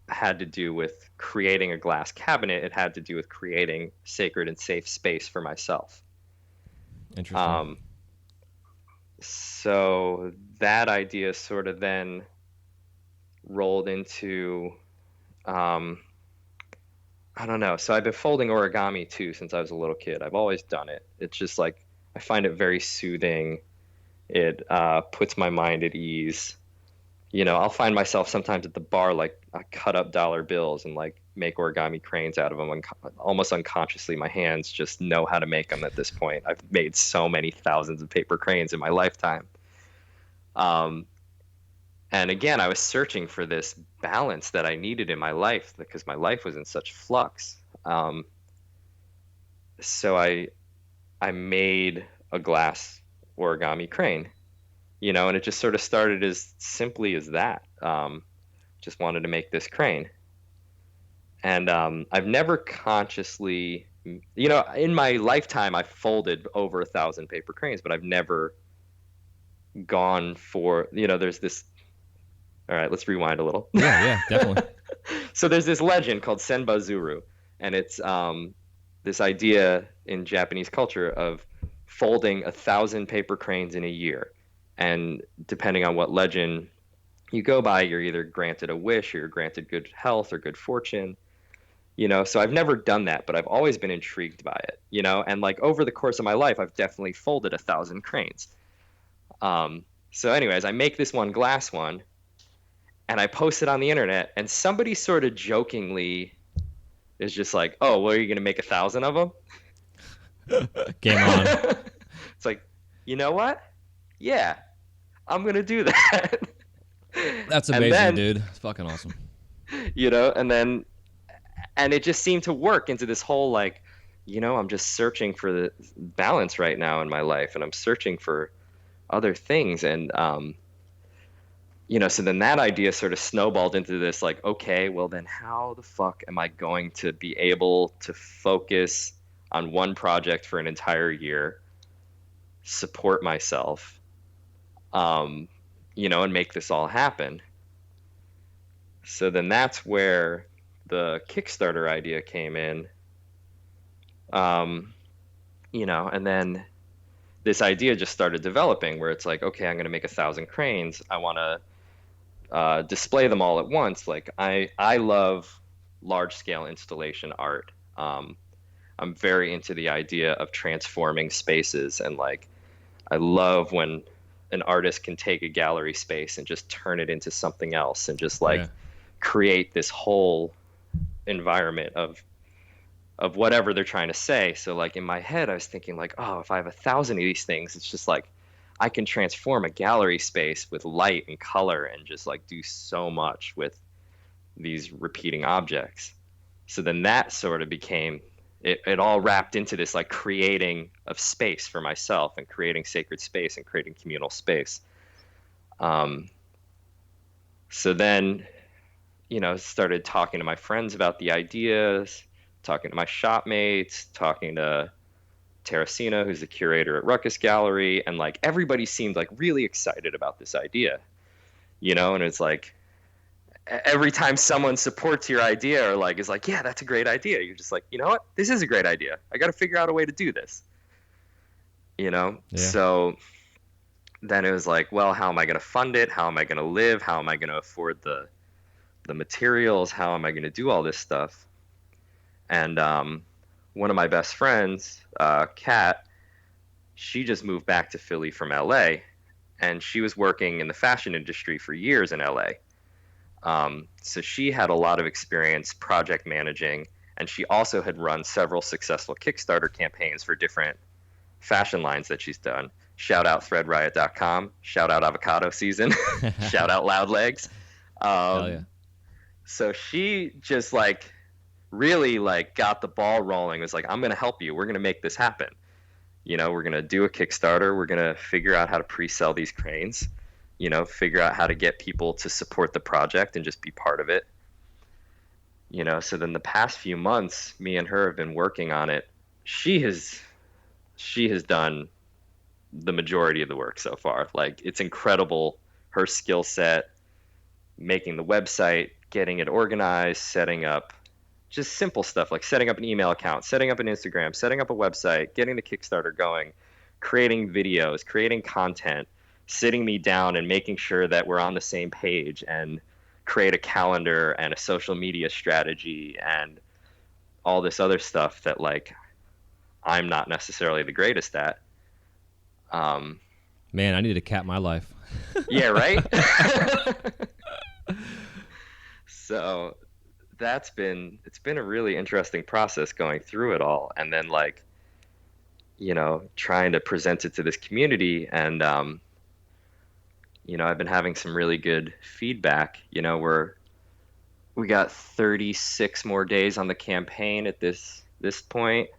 had to do with creating a glass cabinet. It had to do with creating sacred and safe space for myself. Interesting. So that idea sort of then rolled into, I don't know. So I've been folding origami too since I was a little kid. I've always done it. It's just like, I find it very soothing. It puts my mind at ease. I'll find myself sometimes at the bar, like I cut up dollar bills and like make origami cranes out of them. Almost unconsciously, my hands just know how to make them at this point. I've made so many thousands of paper cranes in my lifetime. And again, I was searching for this balance that I needed in my life because my life was in such flux. So I made a glass origami crane. And it just sort of started as simply as that. Just wanted to make this crane. And I've never consciously, in my lifetime, I've folded over 1,000 paper cranes, but I've never gone for, there's this, all right, let's rewind a little. Yeah, definitely. So there's this legend called Senbazuru, and it's this idea in Japanese culture of folding 1,000 paper cranes in a year. And depending on what legend you go by, you're either granted a wish or you're granted good health or good fortune. So I've never done that, but I've always been intrigued by it, and like over the course of my life, I've definitely folded 1,000 cranes. So anyways, I make this one glass one and I post it on the internet, and somebody sort of jokingly is just like, oh, well, are you going to make 1,000 of them? Game on. It's like, you know what? Yeah, I'm going to do that. That's amazing, dude. It's fucking awesome. And it just seemed to work into this whole, like, I'm just searching for the balance right now in my life, and I'm searching for other things. And, so then that idea sort of snowballed into this, like, okay, well then how the fuck am I going to be able to focus on one project for an entire year, support myself, and make this all happen? So then that's where the Kickstarter idea came in. And then this idea just started developing where it's like, okay, I'm going to make 1,000 cranes. I want to display them all at once. Like I love large scale installation art. I'm very into the idea of transforming spaces, and like, I love when an artist can take a gallery space and just turn it into something else and just like create this whole environment of whatever they're trying to say. So like in my head, I was thinking like, oh, if I have 1,000 of these things, it's just like I can transform a gallery space with light and color and just like do so much with these repeating objects. So then that sort of became it all wrapped into this like creating of space for myself and creating sacred space and creating communal space. So then, started talking to my friends about the ideas, talking to my shopmates, talking to Teresina, who's the curator at Ruckus Gallery, and like everybody seemed like really excited about this idea, and it's like every time someone supports your idea or like is like, yeah, that's a great idea, you're just like, you know what, this is a great idea. I got to figure out a way to do this, Yeah. So then it was like, well, how am I going to fund it? How am I going to live? How am I going to afford the materials? How am I going to do all this stuff? And one of my best friends, Kat, she just moved back to Philly from LA, and she was working in the fashion industry for years in LA. So she had a lot of experience project managing, and she also had run several successful Kickstarter campaigns for different fashion lines that she's done. Shout out threadriot.com. Shout out avocado season. Shout out loud legs. Hell yeah. So she just like really like got the ball rolling. It was like, I'm going to help you. We're going to make this happen. You know, we're going to do a Kickstarter. We're going to figure out how to pre-sell these cranes, you know, figure out how to get people to support the project and just be part of it. You know, so then the past few months, me and her have been working on it. She has done the majority of the work so far. Like, it's incredible, her skill set, making the website, getting it organized, setting up just simple stuff like setting up an email account, setting up an Instagram, setting up a website, getting the Kickstarter going, creating videos, creating content, sitting me down and making sure that we're on the same page, and create a calendar and a social media strategy and all this other stuff that like I'm not necessarily the greatest at. Man, I need to cap my life. Yeah, right? So it's been a really interesting process going through it all, and then like, you know, trying to present it to this community. And you know, I've been having some really good feedback. You know, we got 36 more days on the campaign at this point,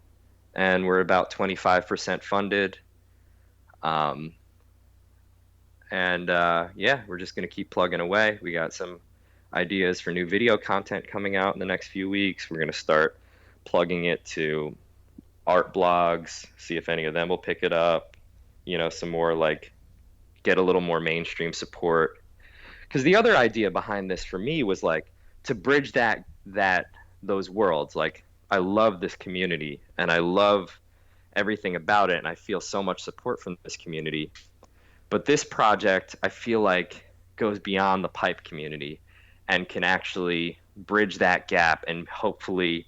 and we're about 25% funded. Yeah, we're just going to keep plugging away. We got some ideas for new video content coming out in the next few weeks. We're going to start plugging it to art blogs, see if any of them will pick it up. You know, some more like get a little more mainstream support. Because the other idea behind this for me was like to bridge those worlds. Like, I love this community and I love everything about it, and I feel so much support from this community. But this project, I feel like, goes beyond the pipe community and can actually bridge that gap and hopefully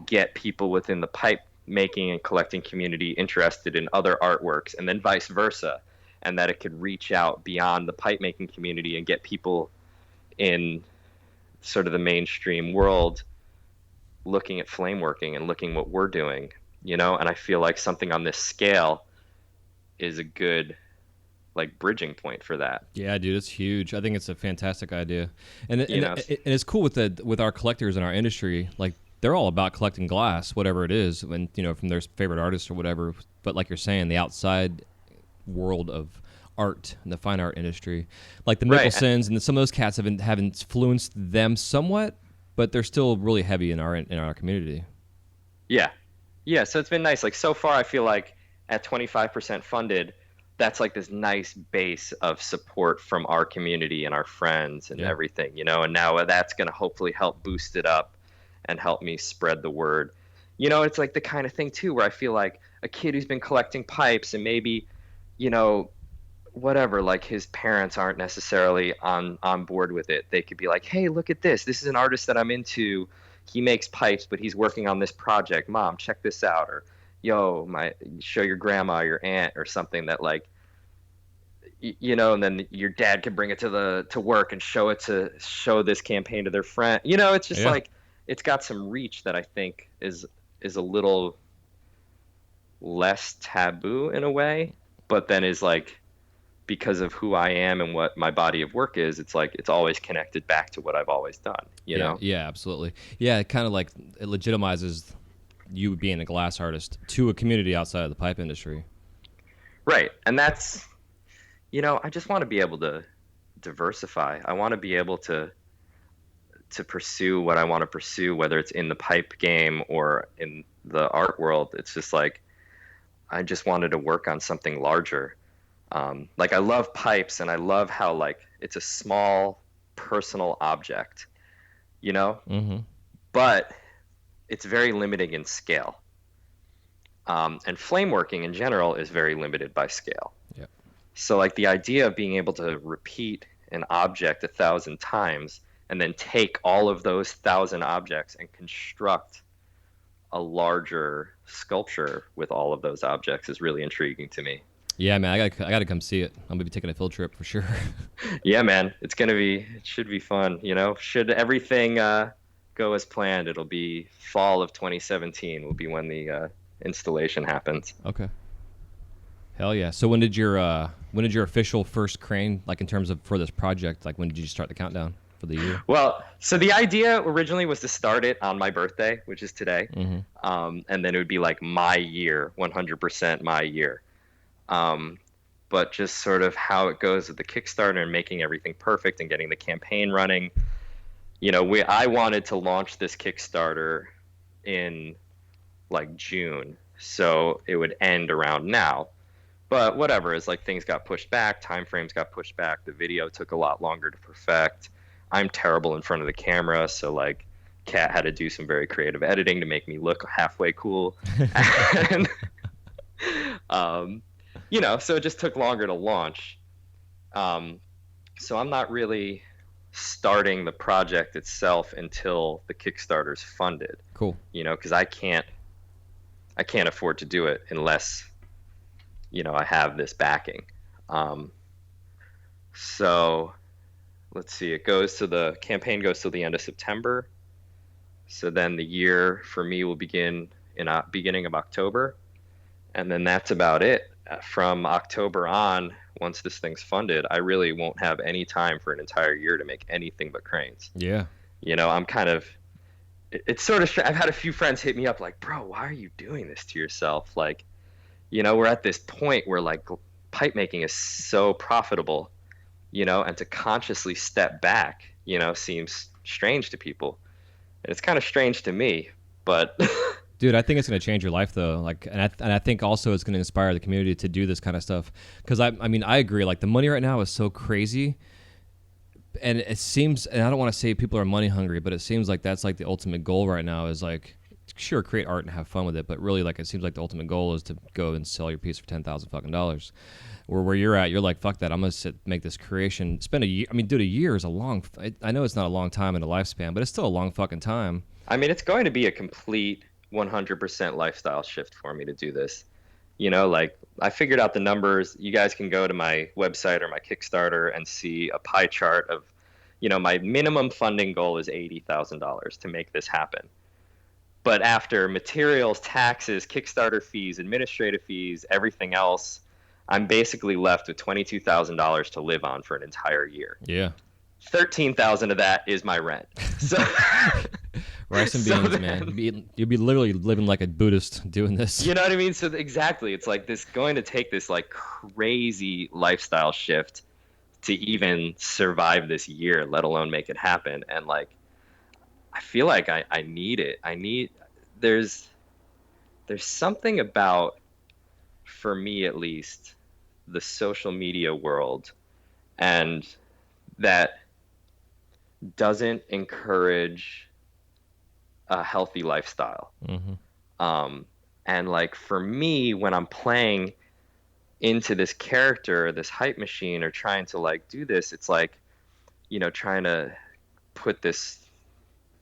get people within the pipe making and collecting community interested in other artworks, and then vice versa, and that it could reach out beyond the pipe making community and get people in sort of the mainstream world looking at flame working and looking what we're doing, you know. And I feel like something on this scale is a good like bridging point for that. Yeah, dude, it's huge. I think it's a fantastic idea, and You know? it's cool with our collectors in our industry. Like, they're all about collecting glass, whatever it is, and you know, from their favorite artists or whatever. But like you're saying, the outside world of art and the fine art industry, like the Right. Nicholsons and some of those cats have influenced them somewhat, but they're still really heavy in our community. Yeah. Yeah, so it's been nice. Like, so far I feel like at 25% funded, that's like this nice base of support from our community and our friends and Yeah. everything, you know. And now that's going to hopefully help boost it up and help me spread the word. You know, it's like the kind of thing too where I feel like a kid who's been collecting pipes and maybe, you know, whatever, like his parents aren't necessarily on board with it. They could be like, hey, look at this. This is an artist that I'm into. He makes pipes, but he's working on this project. Mom, check this out. Or, yo, show your grandma, your aunt, or something that like, you know, and then your dad can bring it to work and show this campaign to their friend. You know, it's just Yeah. like, it's got some reach that I think is a little less taboo in a way, but then is like, because of who I am and what my body of work is, it's like it's always connected back to what I've always done, you know? Yeah, absolutely. Yeah, it kind of like it legitimizes you being a glass artist to a community outside of the pipe industry. Right. And that's, you know, I just want to be able to diversify. I want to be able to pursue what I want to pursue, whether it's in the pipe game or in the art world. It's just like, I just wanted to work on something larger. Like, I love pipes, and I love how like it's a small personal object, you know, Mm-hmm. but it's very limiting in scale. And flame working in general is very limited by scale. Yeah. So like the idea of being able to repeat an object 1,000 times and then take all of those 1,000 objects and construct a larger sculpture with all of those objects is really intriguing to me. Yeah, man, I gotta come see it. I'm gonna be taking a field trip for sure. Yeah, man, it should be fun, should everything go as planned, it'll be fall of 2017 will be when the installation happens. Okay. Hell yeah. So when did your official first crane, like in terms of for this project, like when did you start the countdown for the year? Well, so the idea originally was to start it on my birthday, which is today. Mm-hmm. And then it would be like my year, 100% my year. But just sort of how it goes with the Kickstarter and making everything perfect and getting the campaign running. I wanted to launch this Kickstarter in like June, so it would end around now. But whatever, it's like things got pushed back, time frames got pushed back, the video took a lot longer to perfect. I'm terrible in front of the camera, so like Kat had to do some very creative editing to make me look halfway cool. And, so it just took longer to launch. So I'm not really starting the project itself until the Kickstarter's funded. Cool. Because I can't afford to do it unless I have this backing. So let's see, the campaign goes till the end of September. So then the year for me will begin in beginning of October. And then that's about it. From October on, once this thing's funded, I really won't have any time for an entire year to make anything but cranes. Yeah. I'm kind of, it's sort of, I've had a few friends hit me up like, bro, why are you doing this to yourself? Like, we're at this point where like pipe making is so profitable, and to consciously step back, seems strange to people. And it's kind of strange to me, but Dude, I think it's going to change your life though. Like, and I think also it's going to inspire the community to do this kind of stuff. Cause I mean, I agree. Like the money right now is so crazy, and it seems, and I don't want to say people are money hungry, but it seems like that's like the ultimate goal right now is like, sure, create art and have fun with it, but really, like, it seems like the ultimate goal is to go and sell your piece for $10,000 fucking dollars. Or where you're at, you're like, fuck that, I'm gonna make this creation. Spend a year. I mean, dude, a year is a long. I know it's not a long time in a lifespan, but it's still a long fucking time. I mean, it's going to be a complete 100% lifestyle shift for me to do this. Like I figured out the numbers. You guys can go to my website or my Kickstarter and see a pie chart of, my minimum funding goal is $80,000 to make this happen. But after materials, taxes, Kickstarter fees, administrative fees, everything else, I'm basically left with $22,000 to live on for an entire year. Yeah. 13,000 of that is my rent. So rice and beans, man. You'll be literally living like a Buddhist doing this. You know what I mean? So exactly, it's like this going to take this like crazy lifestyle shift to even survive this year, let alone make it happen. And like, I feel like I need it. There's something about, for me at least, the social media world, and that doesn't encourage a healthy lifestyle. Mm-hmm. And like for me, when I'm playing into this character, this hype machine, or trying to like do this, it's like, trying to put this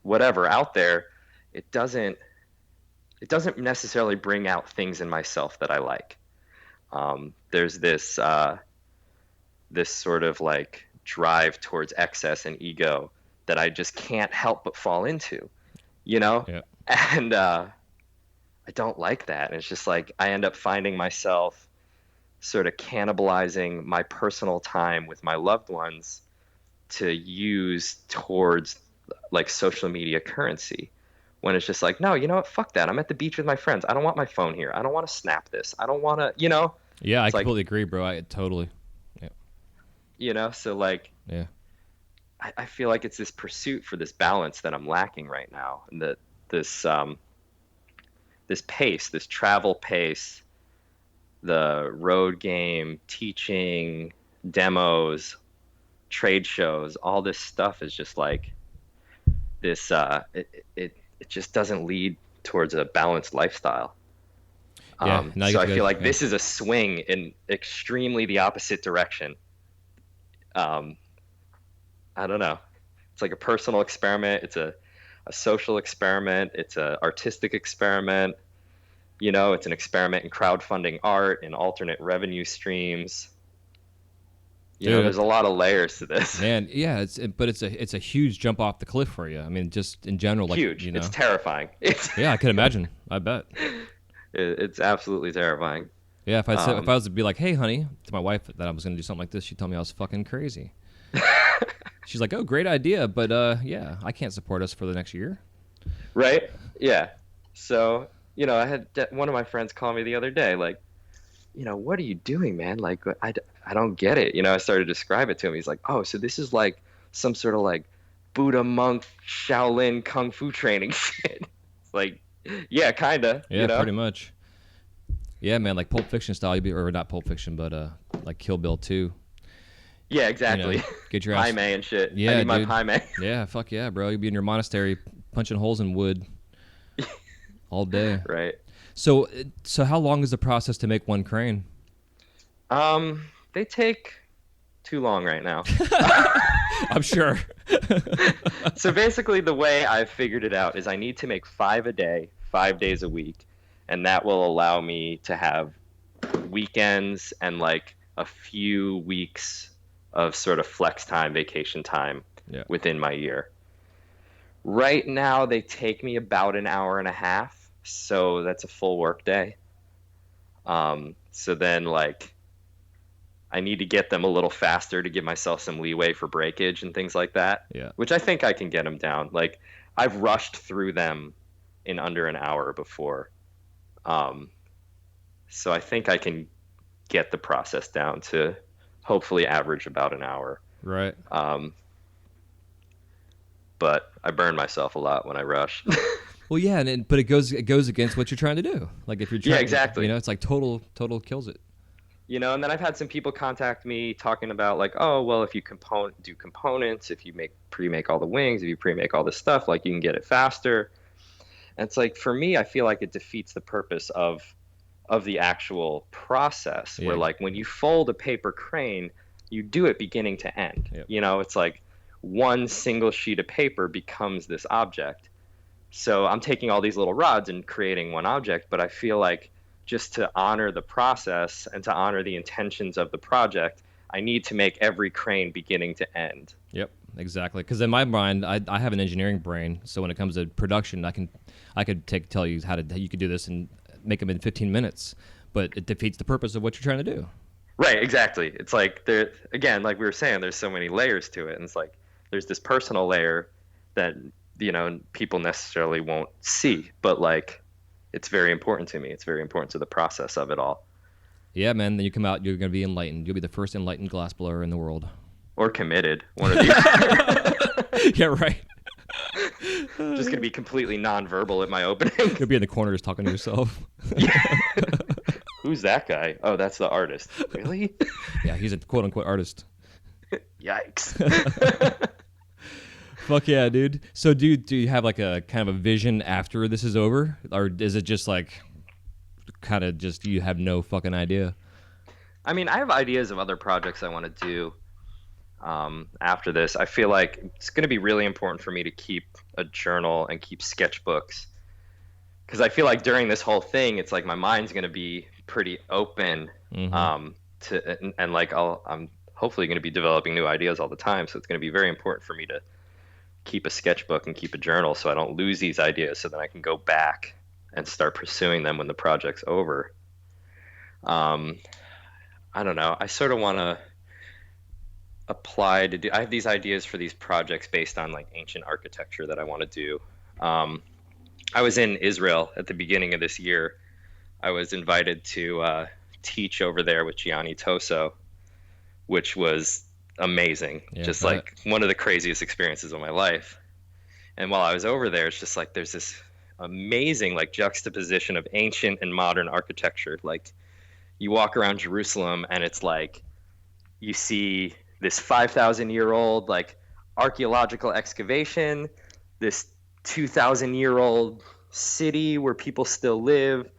whatever out there, it doesn't necessarily bring out things in myself that I like. There's this sort of like drive towards excess and ego that I just can't help but fall into, Yeah. And I don't like that. And it's just like I end up finding myself sort of cannibalizing my personal time with my loved ones to use towards like social media currency, when it's just like, no, you know what, fuck that, I'm at the beach with my friends, I don't want my phone here, I don't want to snap this, I don't want to, Yeah, I completely like, agree, bro. I totally. Yeah. So like, Yeah. I feel like it's this pursuit for this balance that I'm lacking right now, and that this pace, this travel pace, the road game, teaching, demos, trade shows, all this stuff is just like this, it just doesn't lead towards a balanced lifestyle. Yeah. Now you So get I to feel go. like Yeah. this is a swing in extremely the opposite direction. Um, I don't know. It's like a personal experiment. It's a social experiment. It's a artistic experiment. It's an experiment in crowdfunding art and alternate revenue streams. There's Dude, a lot of layers to this. man, yeah, but it's a huge jump off the cliff for you. I mean, just in general, like, Huge. It's terrifying. Yeah, I can imagine. I bet. It's absolutely terrifying. Yeah, if Um, I was to be like, "Hey, honey," to my wife that I was gonna do something like this, she'd tell me I was fucking crazy. She's like, "Oh, great idea, but yeah, I can't support us for the next year." right? Yeah. So, I had one of my friends call me the other day, like, what are you doing, man? Like, I don't get it. I started to describe it to him. He's like, oh, so this is like some sort of like Buddha monk Shaolin kung fu training shit. It's like, yeah, kinda, Yeah, pretty much. Yeah, man, like Pulp Fiction style, or not Pulp Fiction, but like Kill Bill 2. Yeah, exactly. Get your ass. Pai Mei and shit. Yeah, I need my dude. Pai Mei. Yeah, fuck yeah, bro. You'd be in your monastery punching holes in wood all day. Right. So how long is the process to make one crane? They take too long right now. I'm sure. So basically, the way I've figured it out is I need to make 5 a day, 5 days a week, and that will allow me to have weekends and like a few weeks of sort of flex time, vacation time Yeah. within my year. Right now, they take me about an hour and a half, so that's a full work day. So then, like, I need to get them a little faster to give myself some leeway for breakage and things like that, Yeah. which I think I can get them down. Like, I've rushed through them in under an hour before. So I think I can get the process down to hopefully average about an hour. Right. But I burn myself a lot when I rush. Well, yeah, but it goes against what you're trying to do. Like if you're trying, Yeah, exactly. It's like total kills it. And then I've had some people contact me talking about like, oh, well, if you do components, if you pre-make all the wings, if you pre-make all this stuff, like you can get it faster. And it's like, for me, I feel like it defeats the purpose of the actual process, where Yeah. like when you fold a paper crane, you do it beginning to end. Yep. It's like one single sheet of paper becomes this object. So I'm taking all these little rods and creating one object, but I feel like just to honor the process and to honor the intentions of the project, I need to make every crane beginning to end. Yep, exactly. Because in my mind, I have an engineering brain, so when it comes to production, I could tell you how you could do this and make them in 15 minutes, but it defeats the purpose of what you're trying to do. Right, exactly. It's like again, like we were saying, there's so many layers to it, and it's like there's this personal layer that people necessarily won't see, but like it's very important to me. It's very important to the process of it all. Yeah, man. Then you come out, you're going to be enlightened. You'll be the first enlightened glassblower in the world. Or committed, one of these. Yeah, right. Just gonna be completely nonverbal at my opening. You'll be in the corner just talking to yourself. Who's that guy? Oh, that's the artist. Really? Yeah, he's a quote-unquote artist. Yikes. Fuck yeah, dude. So, do you have like a kind of a vision after this is over? Or is it just like kind of just you have no fucking idea? I mean, I have ideas of other projects I want to do after this. I feel like it's going to be really important for me to keep a journal and keep sketchbooks, because I feel like during this whole thing, it's like my mind's going to be pretty open and like I'm hopefully going to be developing new ideas all the time. So it's going to be very important for me to keep a sketchbook and keep a journal so I don't lose these ideas, so then I can go back and start pursuing them when the project's over. I don't know. I sort of want to apply to do. I have these ideas for these projects based on like ancient architecture that I want to do. I was in Israel at the beginning of this year. I was invited to teach over there with Gianni Toso, which was amazing. Yeah, just like one of the craziest experiences of my life. And while I was over there, it's just like there's this amazing like juxtaposition of ancient and modern architecture. Like you walk around Jerusalem and it's like you see this 5,000-year-old like archaeological excavation, this 2,000-year-old city where people still live,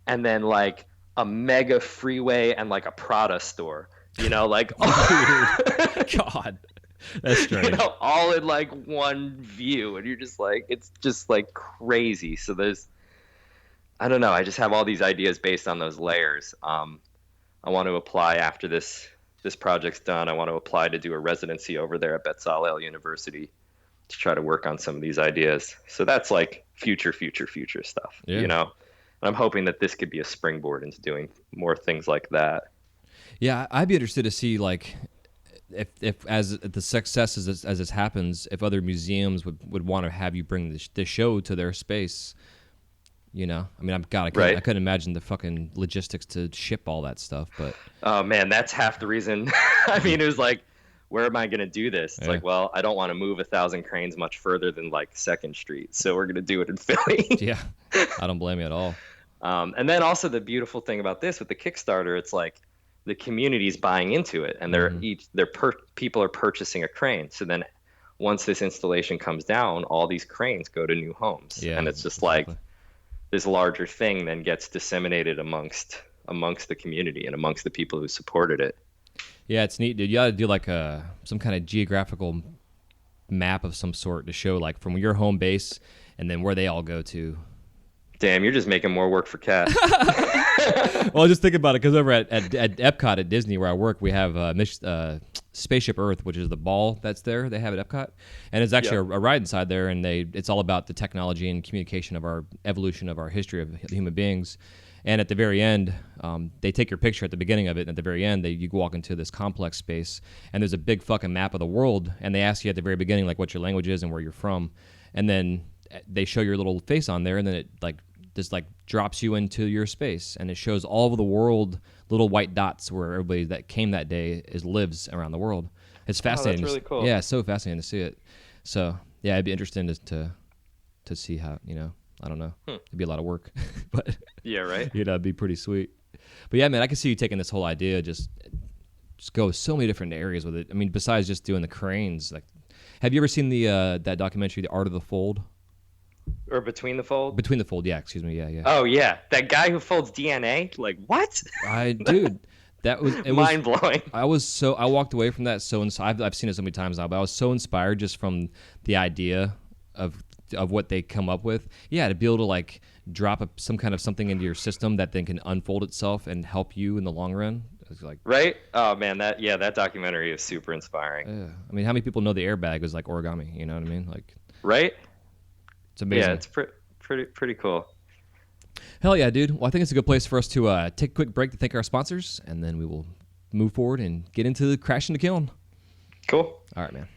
and then like a mega freeway and like a Prada store, like God, that's strange. all in like one view, and you're just like, it's just like crazy. So I don't know, I just have all these ideas based on those layers. I want to apply after this project's done. I want to apply to do a residency over there at Bezalel University to try to work on some of these ideas. So that's like future stuff, And I'm hoping that this could be a springboard into doing more things like that. Yeah, I'd be interested to see like if as the success as this happens, if other museums would want to have you bring the show to their space. I mean, I couldn't imagine the fucking logistics to ship all that stuff, but oh man, that's half the reason. I mean, it was like, where am I going to do this? It's like, well, I don't want to move 1,000 cranes much further than like 2nd Street, so we're going to do it in Philly. Yeah, I don't blame you at all. And then also the beautiful thing about this with the Kickstarter, it's like the community's buying into it, and people are purchasing a crane. So then once this installation comes down, all these cranes go to new homes, and it's just like this larger thing then gets disseminated amongst the community and amongst the people who supported it. Yeah, it's neat, dude. You got to do like some kind of geographical map of some sort to show like from your home base and then where they all go to. Damn, you're just making more work for Kat. Well, just think about it, because over at Epcot at Disney, where I work, we have Spaceship Earth, which is the ball that's there. They have at Epcot, and it's actually a ride inside there, and it's all about the technology and communication of our evolution of our history of human beings. And at the very end, they take your picture at the beginning of it, and at the very end, you walk into this complex space, and there's a big fucking map of the world, and they ask you at the very beginning like what your language is and where you're from, and then they show your little face on there, and then it just drops you into your space, and it shows all over the world little white dots where everybody that came that day lives around the world. It's fascinating. Oh, that's really cool. Yeah, it's so fascinating to see it. So yeah, it'd be interesting to see how, I don't know. It'd be a lot of work, but yeah, right. It'd be pretty sweet. But yeah, man, I can see you taking this whole idea, just go so many different areas with it. I mean, besides just doing the cranes, like, have you ever seen that documentary, The Art of the Fold? Or Between the Fold? Between the Fold, yeah. Excuse me, yeah. Oh yeah, that guy who folds DNA. Like what? Dude, mind blowing. I walked away from that so inspired. I've seen it so many times now, but I was so inspired just from the idea of what they come up with. Yeah, to be able to like drop some kind of something into your system that then can unfold itself and help you in the long run. It's like, right? Oh man, that documentary is super inspiring. I mean, how many people know the airbag is like origami? You know what I mean? Like, right? It's amazing. Yeah, it's pretty cool. Hell yeah, dude. Well, I think it's a good place for us to take a quick break to thank our sponsors, and then we will move forward and get into the Crashing the Kiln. Cool. All right, man.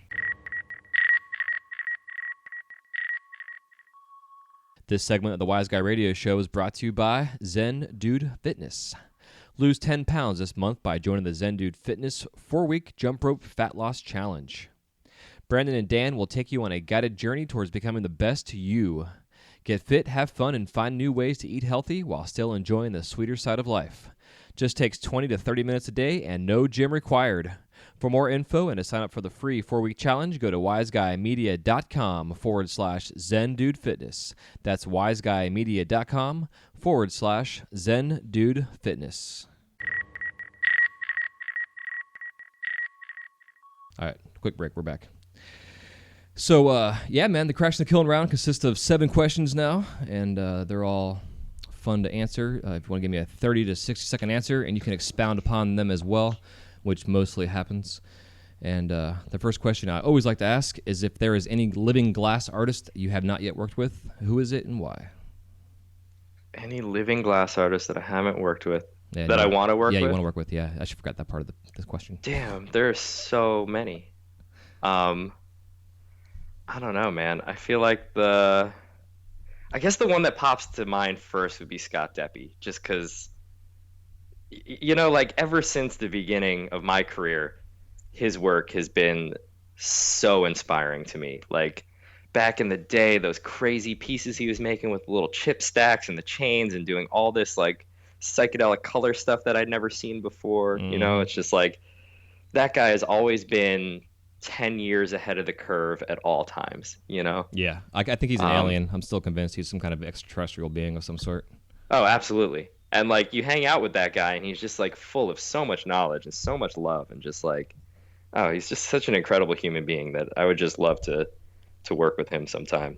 This segment of the Wise Guy Radio Show is brought to you by Zen Dude Fitness. Lose 10 pounds this month by joining the Zen Dude Fitness 4-week jump rope fat loss challenge. Brandon and Dan will take you on a guided journey towards becoming the best you. Get fit, have fun, and find new ways to eat healthy while still enjoying the sweeter side of life. Just takes 20 to 30 minutes a day and no gym required. For more info and to sign up for the free 4-week challenge, go to wiseguymedia.com/ZenDudeFitness. That's wiseguymedia.com/ZenDudeFitness. All right, quick break. We're back. So, yeah, man, the Crash the Kiln round consists of 7 questions now, and they're all fun to answer. If you want to give me a 30 to 60-second answer, and you can expound upon them as well, which mostly happens. And the first question I always like to ask is if there is any living glass artist you have not yet worked with, who is it and why? Any living glass artist that I haven't worked with that I want to work with? Yeah, you want to work with, yeah. I should forgot that part of this question. Damn, there's so many. I don't know, man. I feel like I guess the one that pops to mind first would be Scott Deppie, just because, like ever since the beginning of my career, his work has been so inspiring to me. Like back in the day, those crazy pieces he was making with the little chip stacks and the chains and doing all this like psychedelic color stuff that I'd never seen before. It's just like that guy has always been 10 years ahead of the curve at all times, Yeah, I think he's an alien. I'm still convinced he's some kind of extraterrestrial being of some sort. Oh, absolutely. And like you hang out with that guy, and he's just like full of so much knowledge and so much love, and just like, oh, he's just such an incredible human being that I would just love to work with him sometime.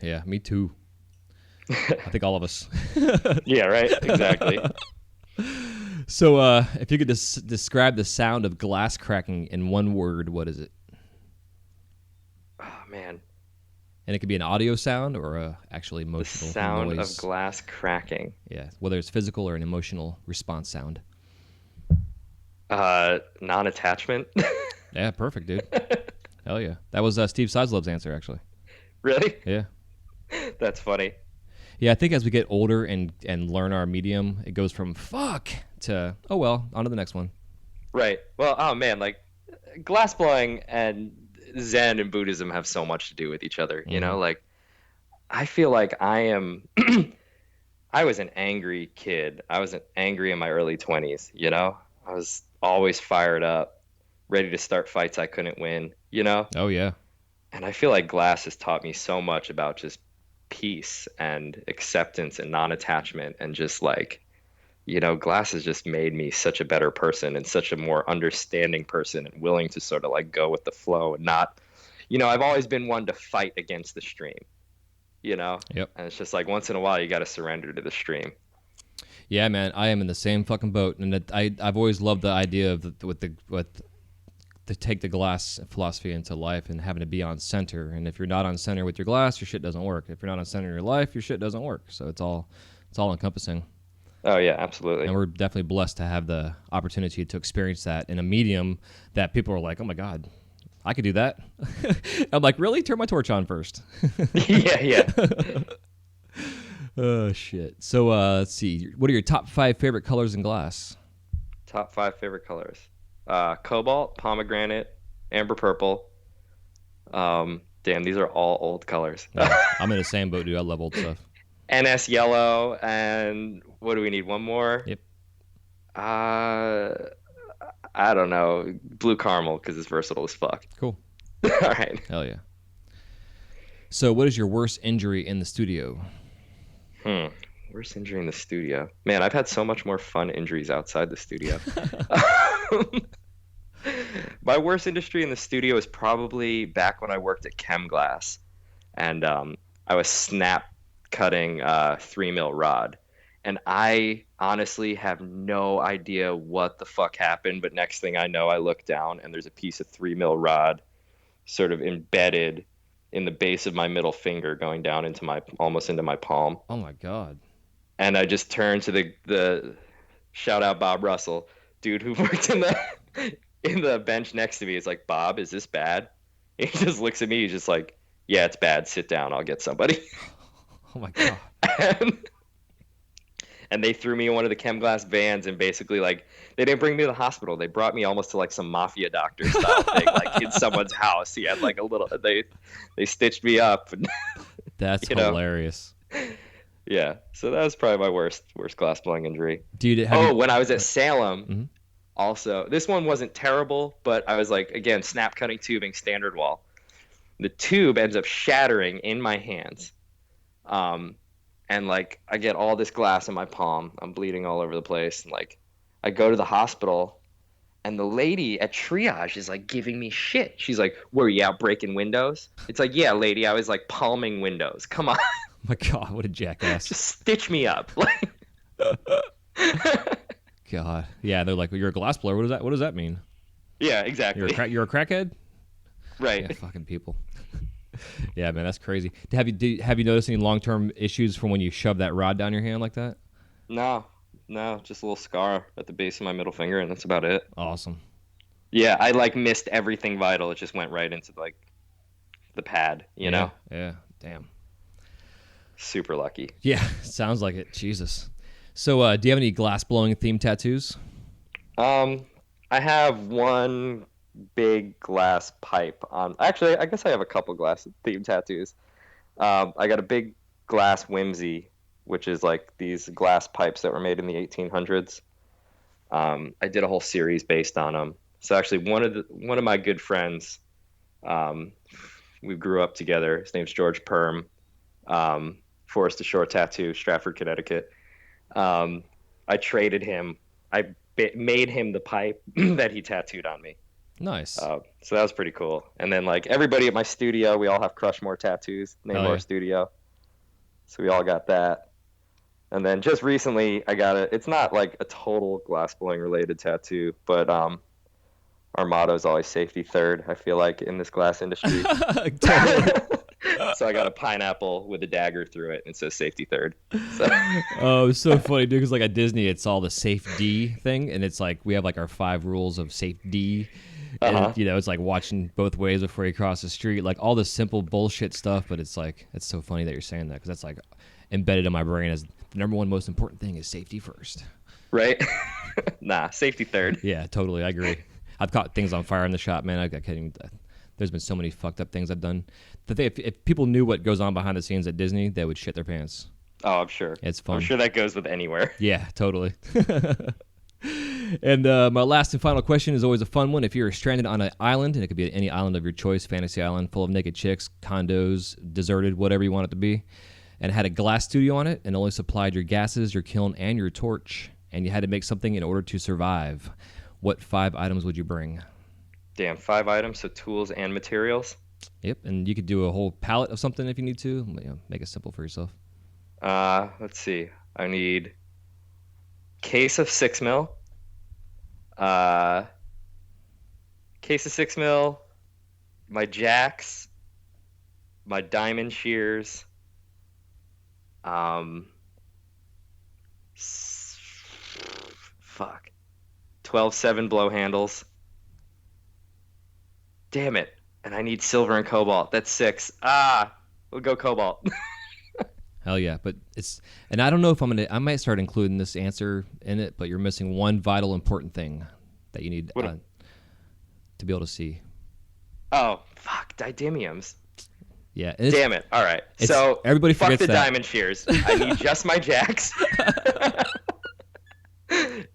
Yeah, me too. I think all of us. Yeah, right. Exactly. So, if you could describe the sound of glass cracking in one word, what is it? Oh man, And it could be an audio sound or a actually the emotional sound noise. of glass cracking. Yeah, whether it's physical or an emotional response sound. Non-attachment. Yeah, perfect, dude. Hell yeah. That was Steve Sizelove's answer, actually. Really? Yeah. That's funny. Yeah, I think as we get older and learn our medium, it goes from fuck to, oh well, on to the next one. Right. Well, oh man, like glass blowing and Zen and Buddhism have so much to do with each other. You know, like I feel like I am. I was an angry kid. I was angry in my early 20s. You know, I was always fired up, ready to start fights I couldn't win. You know, Oh, yeah. and I feel like glass has taught me so much about just peace and acceptance and non-attachment and just like, you know, glass has just made me such a better person and such a more understanding person and willing to sort of like go with the flow and not, you know, I've always been one to fight against the stream, you know? Yep. And it's just like once in a while you got to surrender to the stream. Yeah, man, I am in the same fucking boat, and I've always loved the idea of to take the glass philosophy into life and having to be on center. And if you're not on center with your glass, your shit doesn't work. If you're not on center in your life, your shit doesn't work. So it's all encompassing. Oh yeah, absolutely. And we're definitely blessed to have the opportunity to experience that in a medium that people are like, oh my God, I could do that. I'm like, really? Turn my torch on first. Yeah. Oh, shit. So let's see. What are your top 5 favorite colors in glass? Top 5 favorite colors. Cobalt, pomegranate, amber purple. Damn, these are all old colors. Yeah, I'm in the same boat, dude. I love old stuff. NS yellow, and what do we need? One more? Yep. I don't know. Blue caramel, because it's versatile as fuck. Cool. All right. Hell yeah. So what is your worst injury in the studio? Worst injury in the studio. Man, I've had so much more fun injuries outside the studio. My worst injury in the studio is probably back when I worked at Chem Glass, and I was snap cutting 3 mil rod, and I honestly have no idea what the fuck happened. But next thing I know, I look down and there's a piece of 3 mil rod, sort of embedded in the base of my middle finger, going down into almost into my palm. Oh my God. And I just turned to the shout out Bob Russell, dude who worked in the bench next to me. It's like, Bob, is this bad? And he just looks at me. He's just like, yeah, it's bad. Sit down. I'll get somebody. Oh my God. And they threw me in one of the Chem Glass vans, and basically, like, they didn't bring me to the hospital. They brought me almost to like some mafia doctor style thing, like in someone's house. He had like a little. They stitched me up. And, That's hilarious. Yeah, so that was probably my worst glass blowing injury. Dude, when I was at Salem, also, this one wasn't terrible, but I was like, again, snap cutting tubing, standard wall. The tube ends up shattering in my hands. And like I get all this glass in my palm. I'm bleeding all over the place. And like I go to the hospital, and the lady at triage is like giving me shit. She's like, were you out breaking windows? It's like, yeah, lady, I was like palming windows. Come on. Oh my God, what a jackass. Just stitch me up. God. Yeah, they're like, well, you're a glass blower. What does that mean? Yeah, exactly. You're a crackhead? Right. Yeah, fucking people. Yeah, man, that's crazy. Have you noticed any long-term issues from when you shove that rod down your hand like that? No, just a little scar at the base of my middle finger, and that's about it. Awesome. Yeah, I like missed everything vital. It just went right into like the pad, you know? Yeah, damn. Super lucky. Yeah, sounds like it. Jesus. So, do you have any glass-blowing themed tattoos? I have one big glass pipe on. Actually, I guess I have a couple glass themed tattoos. I got a big glass whimsy, which is like these glass pipes that were made in the 1800s. I did a whole series based on them. So actually, one of my good friends, we grew up together. His name's George Perm. Forest to Shore Tattoo, Stratford, Connecticut. I traded him. Made him the pipe that he tattooed on me. Nice. So that was pretty cool. And then like everybody at my studio, we all have Crushmore tattoos named our studio. So we all got that. And then just recently I got it's not like a total glassblowing related tattoo, but our motto is always safety third, I feel like, in this glass industry. So I got a pineapple with a dagger through it, and it says safety third. So. Oh, it's so funny, dude, because like at Disney, it's all the safe D thing, and it's like we have like our 5 rules of safe D. And, you know, it's like watching both ways before you cross the street, like all this simple bullshit stuff, but it's like, it's so funny that you're saying that, because that's like embedded in my brain as the number one most important thing is safety first. Right? Nah, safety third. Yeah, totally. I agree. I've caught things on fire in the shop, man. I can't even, there's been so many fucked up things I've done. The thing, if people knew what goes on behind the scenes at Disney, they would shit their pants. Oh, I'm sure. It's fun. I'm sure that goes with anywhere. Yeah, totally. And my last and final question is always a fun one. If you're stranded on an island, and it could be any island of your choice, fantasy island, full of naked chicks, condos, deserted, whatever you want it to be, and had a glass studio on it, and only supplied your gases, your kiln, and your torch, and you had to make something in order to survive, what 5 items would you bring? Damn, 5 items, so tools and materials. Yep, and you could do a whole palette of something if you need to. You know, make it simple for yourself. Let's see. I need case of 6 mil. Case of 6 mil. My jacks. My diamond shears. Fuck. 12-7 blow handles. Damn it. And I need silver and cobalt. That's 6. We'll go cobalt. Hell yeah. But it's, and I don't know if I might start including this answer in it, but you're missing one vital important thing that you need to be able to see. Oh, fuck. Didymiums. Yeah. Damn it. All right. So everybody fuck forgets the that. diamond shears. I need just my jacks.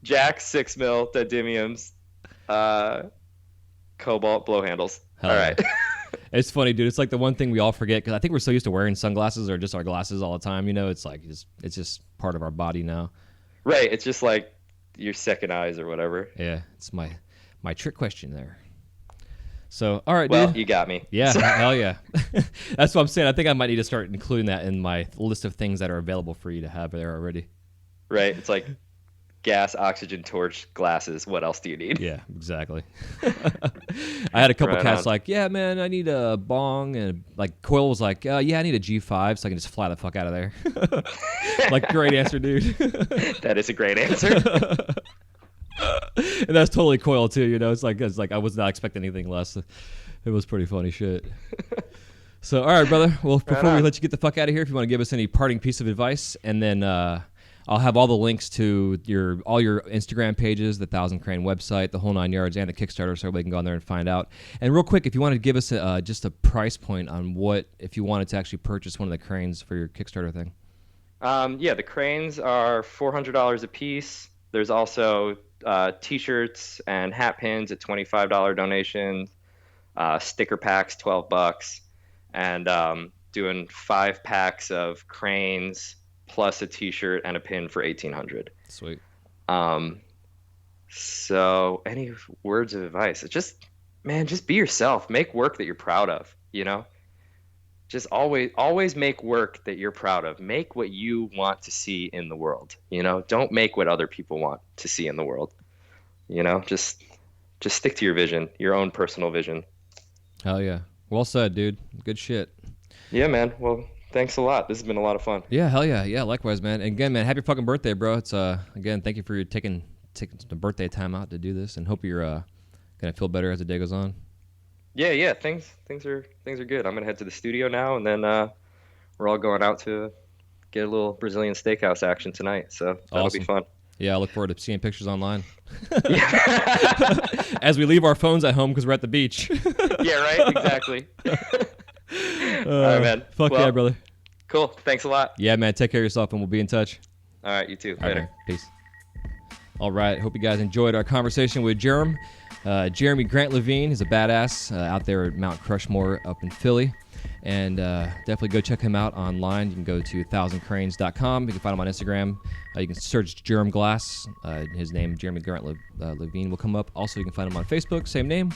Jacks, 6 mil, didymiums, cobalt, blow handles. Hell all yeah. right. It's funny, dude. It's like the one thing we all forget, because I think we're so used to wearing sunglasses or just our glasses all the time. You know, it's like it's just part of our body now. Right. It's just like your second eyes or whatever. Yeah. It's my trick question there. So, all right, well, dude. You got me. Yeah, hell yeah. That's what I'm saying. I think I might need to start including that in my list of things that are available for you to have there already. Right. It's like gas, oxygen, torch, glasses. What else do you need? Yeah, exactly. I had a couple Right cats on. like, yeah, man, I need a bong. And like Coil was like, yeah, I need a G5 so I can just fly the fuck out of there. Like, great answer, dude. That is a great answer. And that's totally Coil too, you know. It's like I was not expecting anything less. It was pretty funny shit. So, all right, brother. Well, before we let you get the fuck out of here, if you want to give us any parting piece of advice, and then I'll have all the links to all your Instagram pages, the Thousand Crane website, the whole 9 yards, and the Kickstarter, so everybody can go on there and find out. And real quick, if you want to give us just a price point on if you wanted to actually purchase one of the cranes for your Kickstarter thing. Yeah, the cranes are $400 a piece. There's also T-shirts and hat pins at $25 donations, sticker packs $12, and doing 5 packs of cranes plus a T-shirt and a pin for $1,800. Sweet. So any words of advice? It's just be yourself. Make work that you're proud of. You know, just always make work that you're proud of. Make what you want to see in the world. You know, don't make what other people want to see in the world. You know, just stick to your vision, your own personal vision. Hell yeah. Well said, dude. Good shit. Yeah, man. Well, thanks a lot. This has been a lot of fun. Yeah, hell yeah. Yeah, likewise, man. And again, man, happy fucking birthday, bro. It's again, thank you for taking the birthday time out to do this, and hope you're gonna feel better as the day goes on. Yeah. Things are good. I'm gonna head to the studio now, and then we're all going out to get a little Brazilian steakhouse action tonight. So that'll be fun. Yeah, I look forward to seeing pictures online. Yeah. As we leave our phones at home because we're at the beach. Yeah, right. Exactly. All right, man. Fuck yeah, brother. Cool. Thanks a lot. Yeah, man. Take care of yourself, and we'll be in touch. All right, you too. All Later. right, peace. All right. Hope you guys enjoyed our conversation with Germ. Jeremy Grant-Levine is a badass out there at Mount Crushmore up in Philly. And definitely go check him out online. You can go to 1000cranes.com. You can find him on Instagram. You can search Germ Glass. His name, Jeremy Grant-Levine, will come up. Also, you can find him on Facebook, same name.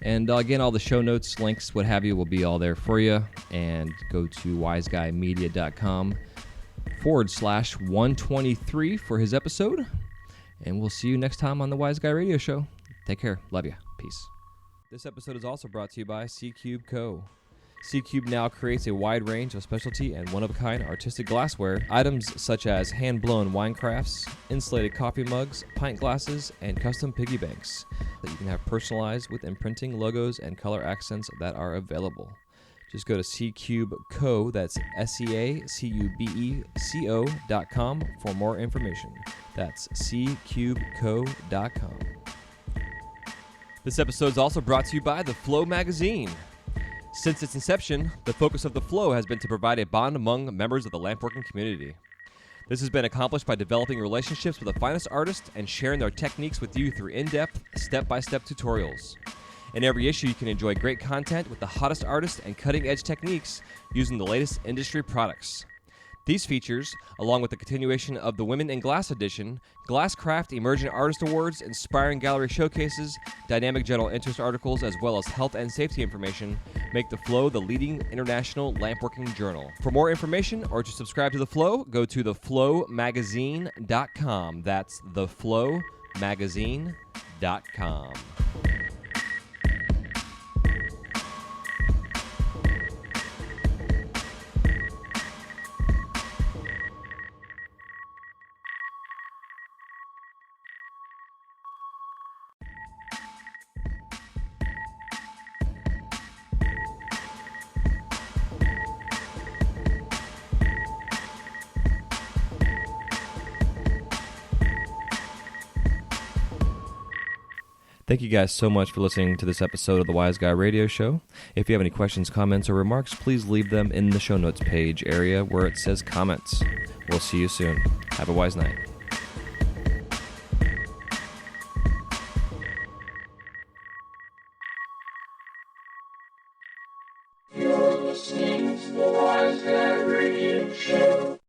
And again, all the show notes, links, what have you, will be all there for you. And go to wiseguymedia.com/123 for his episode. And we'll see you next time on the Wise Guy Radio Show. Take care. Love you. Peace. This episode is also brought to you by C-Cube Co. C-Cube now creates a wide range of specialty and one-of-a-kind artistic glassware, items such as hand-blown wine crafts, insulated coffee mugs, pint glasses, and custom piggy banks that you can have personalized with imprinting, logos, and color accents that are available. Just go to C-Cube Co, that's SEACUBECO.com for more information. That's ccubeco.com. This episode is also brought to you by The Flow magazine. Since its inception, the focus of The Flow has been to provide a bond among members of the lampworking community. This has been accomplished by developing relationships with the finest artists and sharing their techniques with you through in-depth, step-by-step tutorials. In every issue, you can enjoy great content with the hottest artists and cutting-edge techniques using the latest industry products. These features, along with the continuation of the Women in Glass edition, Glasscraft Emerging Artist Awards, inspiring gallery showcases, dynamic general interest articles, as well as health and safety information, make The Flow the leading international lampworking journal. For more information or to subscribe to The Flow, go to theflowmagazine.com. That's theflowmagazine.com. Thank you guys so much for listening to this episode of the Wise Guy Radio Show. If you have any questions, comments, or remarks, please leave them in the show notes page area where it says comments. We'll see you soon. Have a wise night.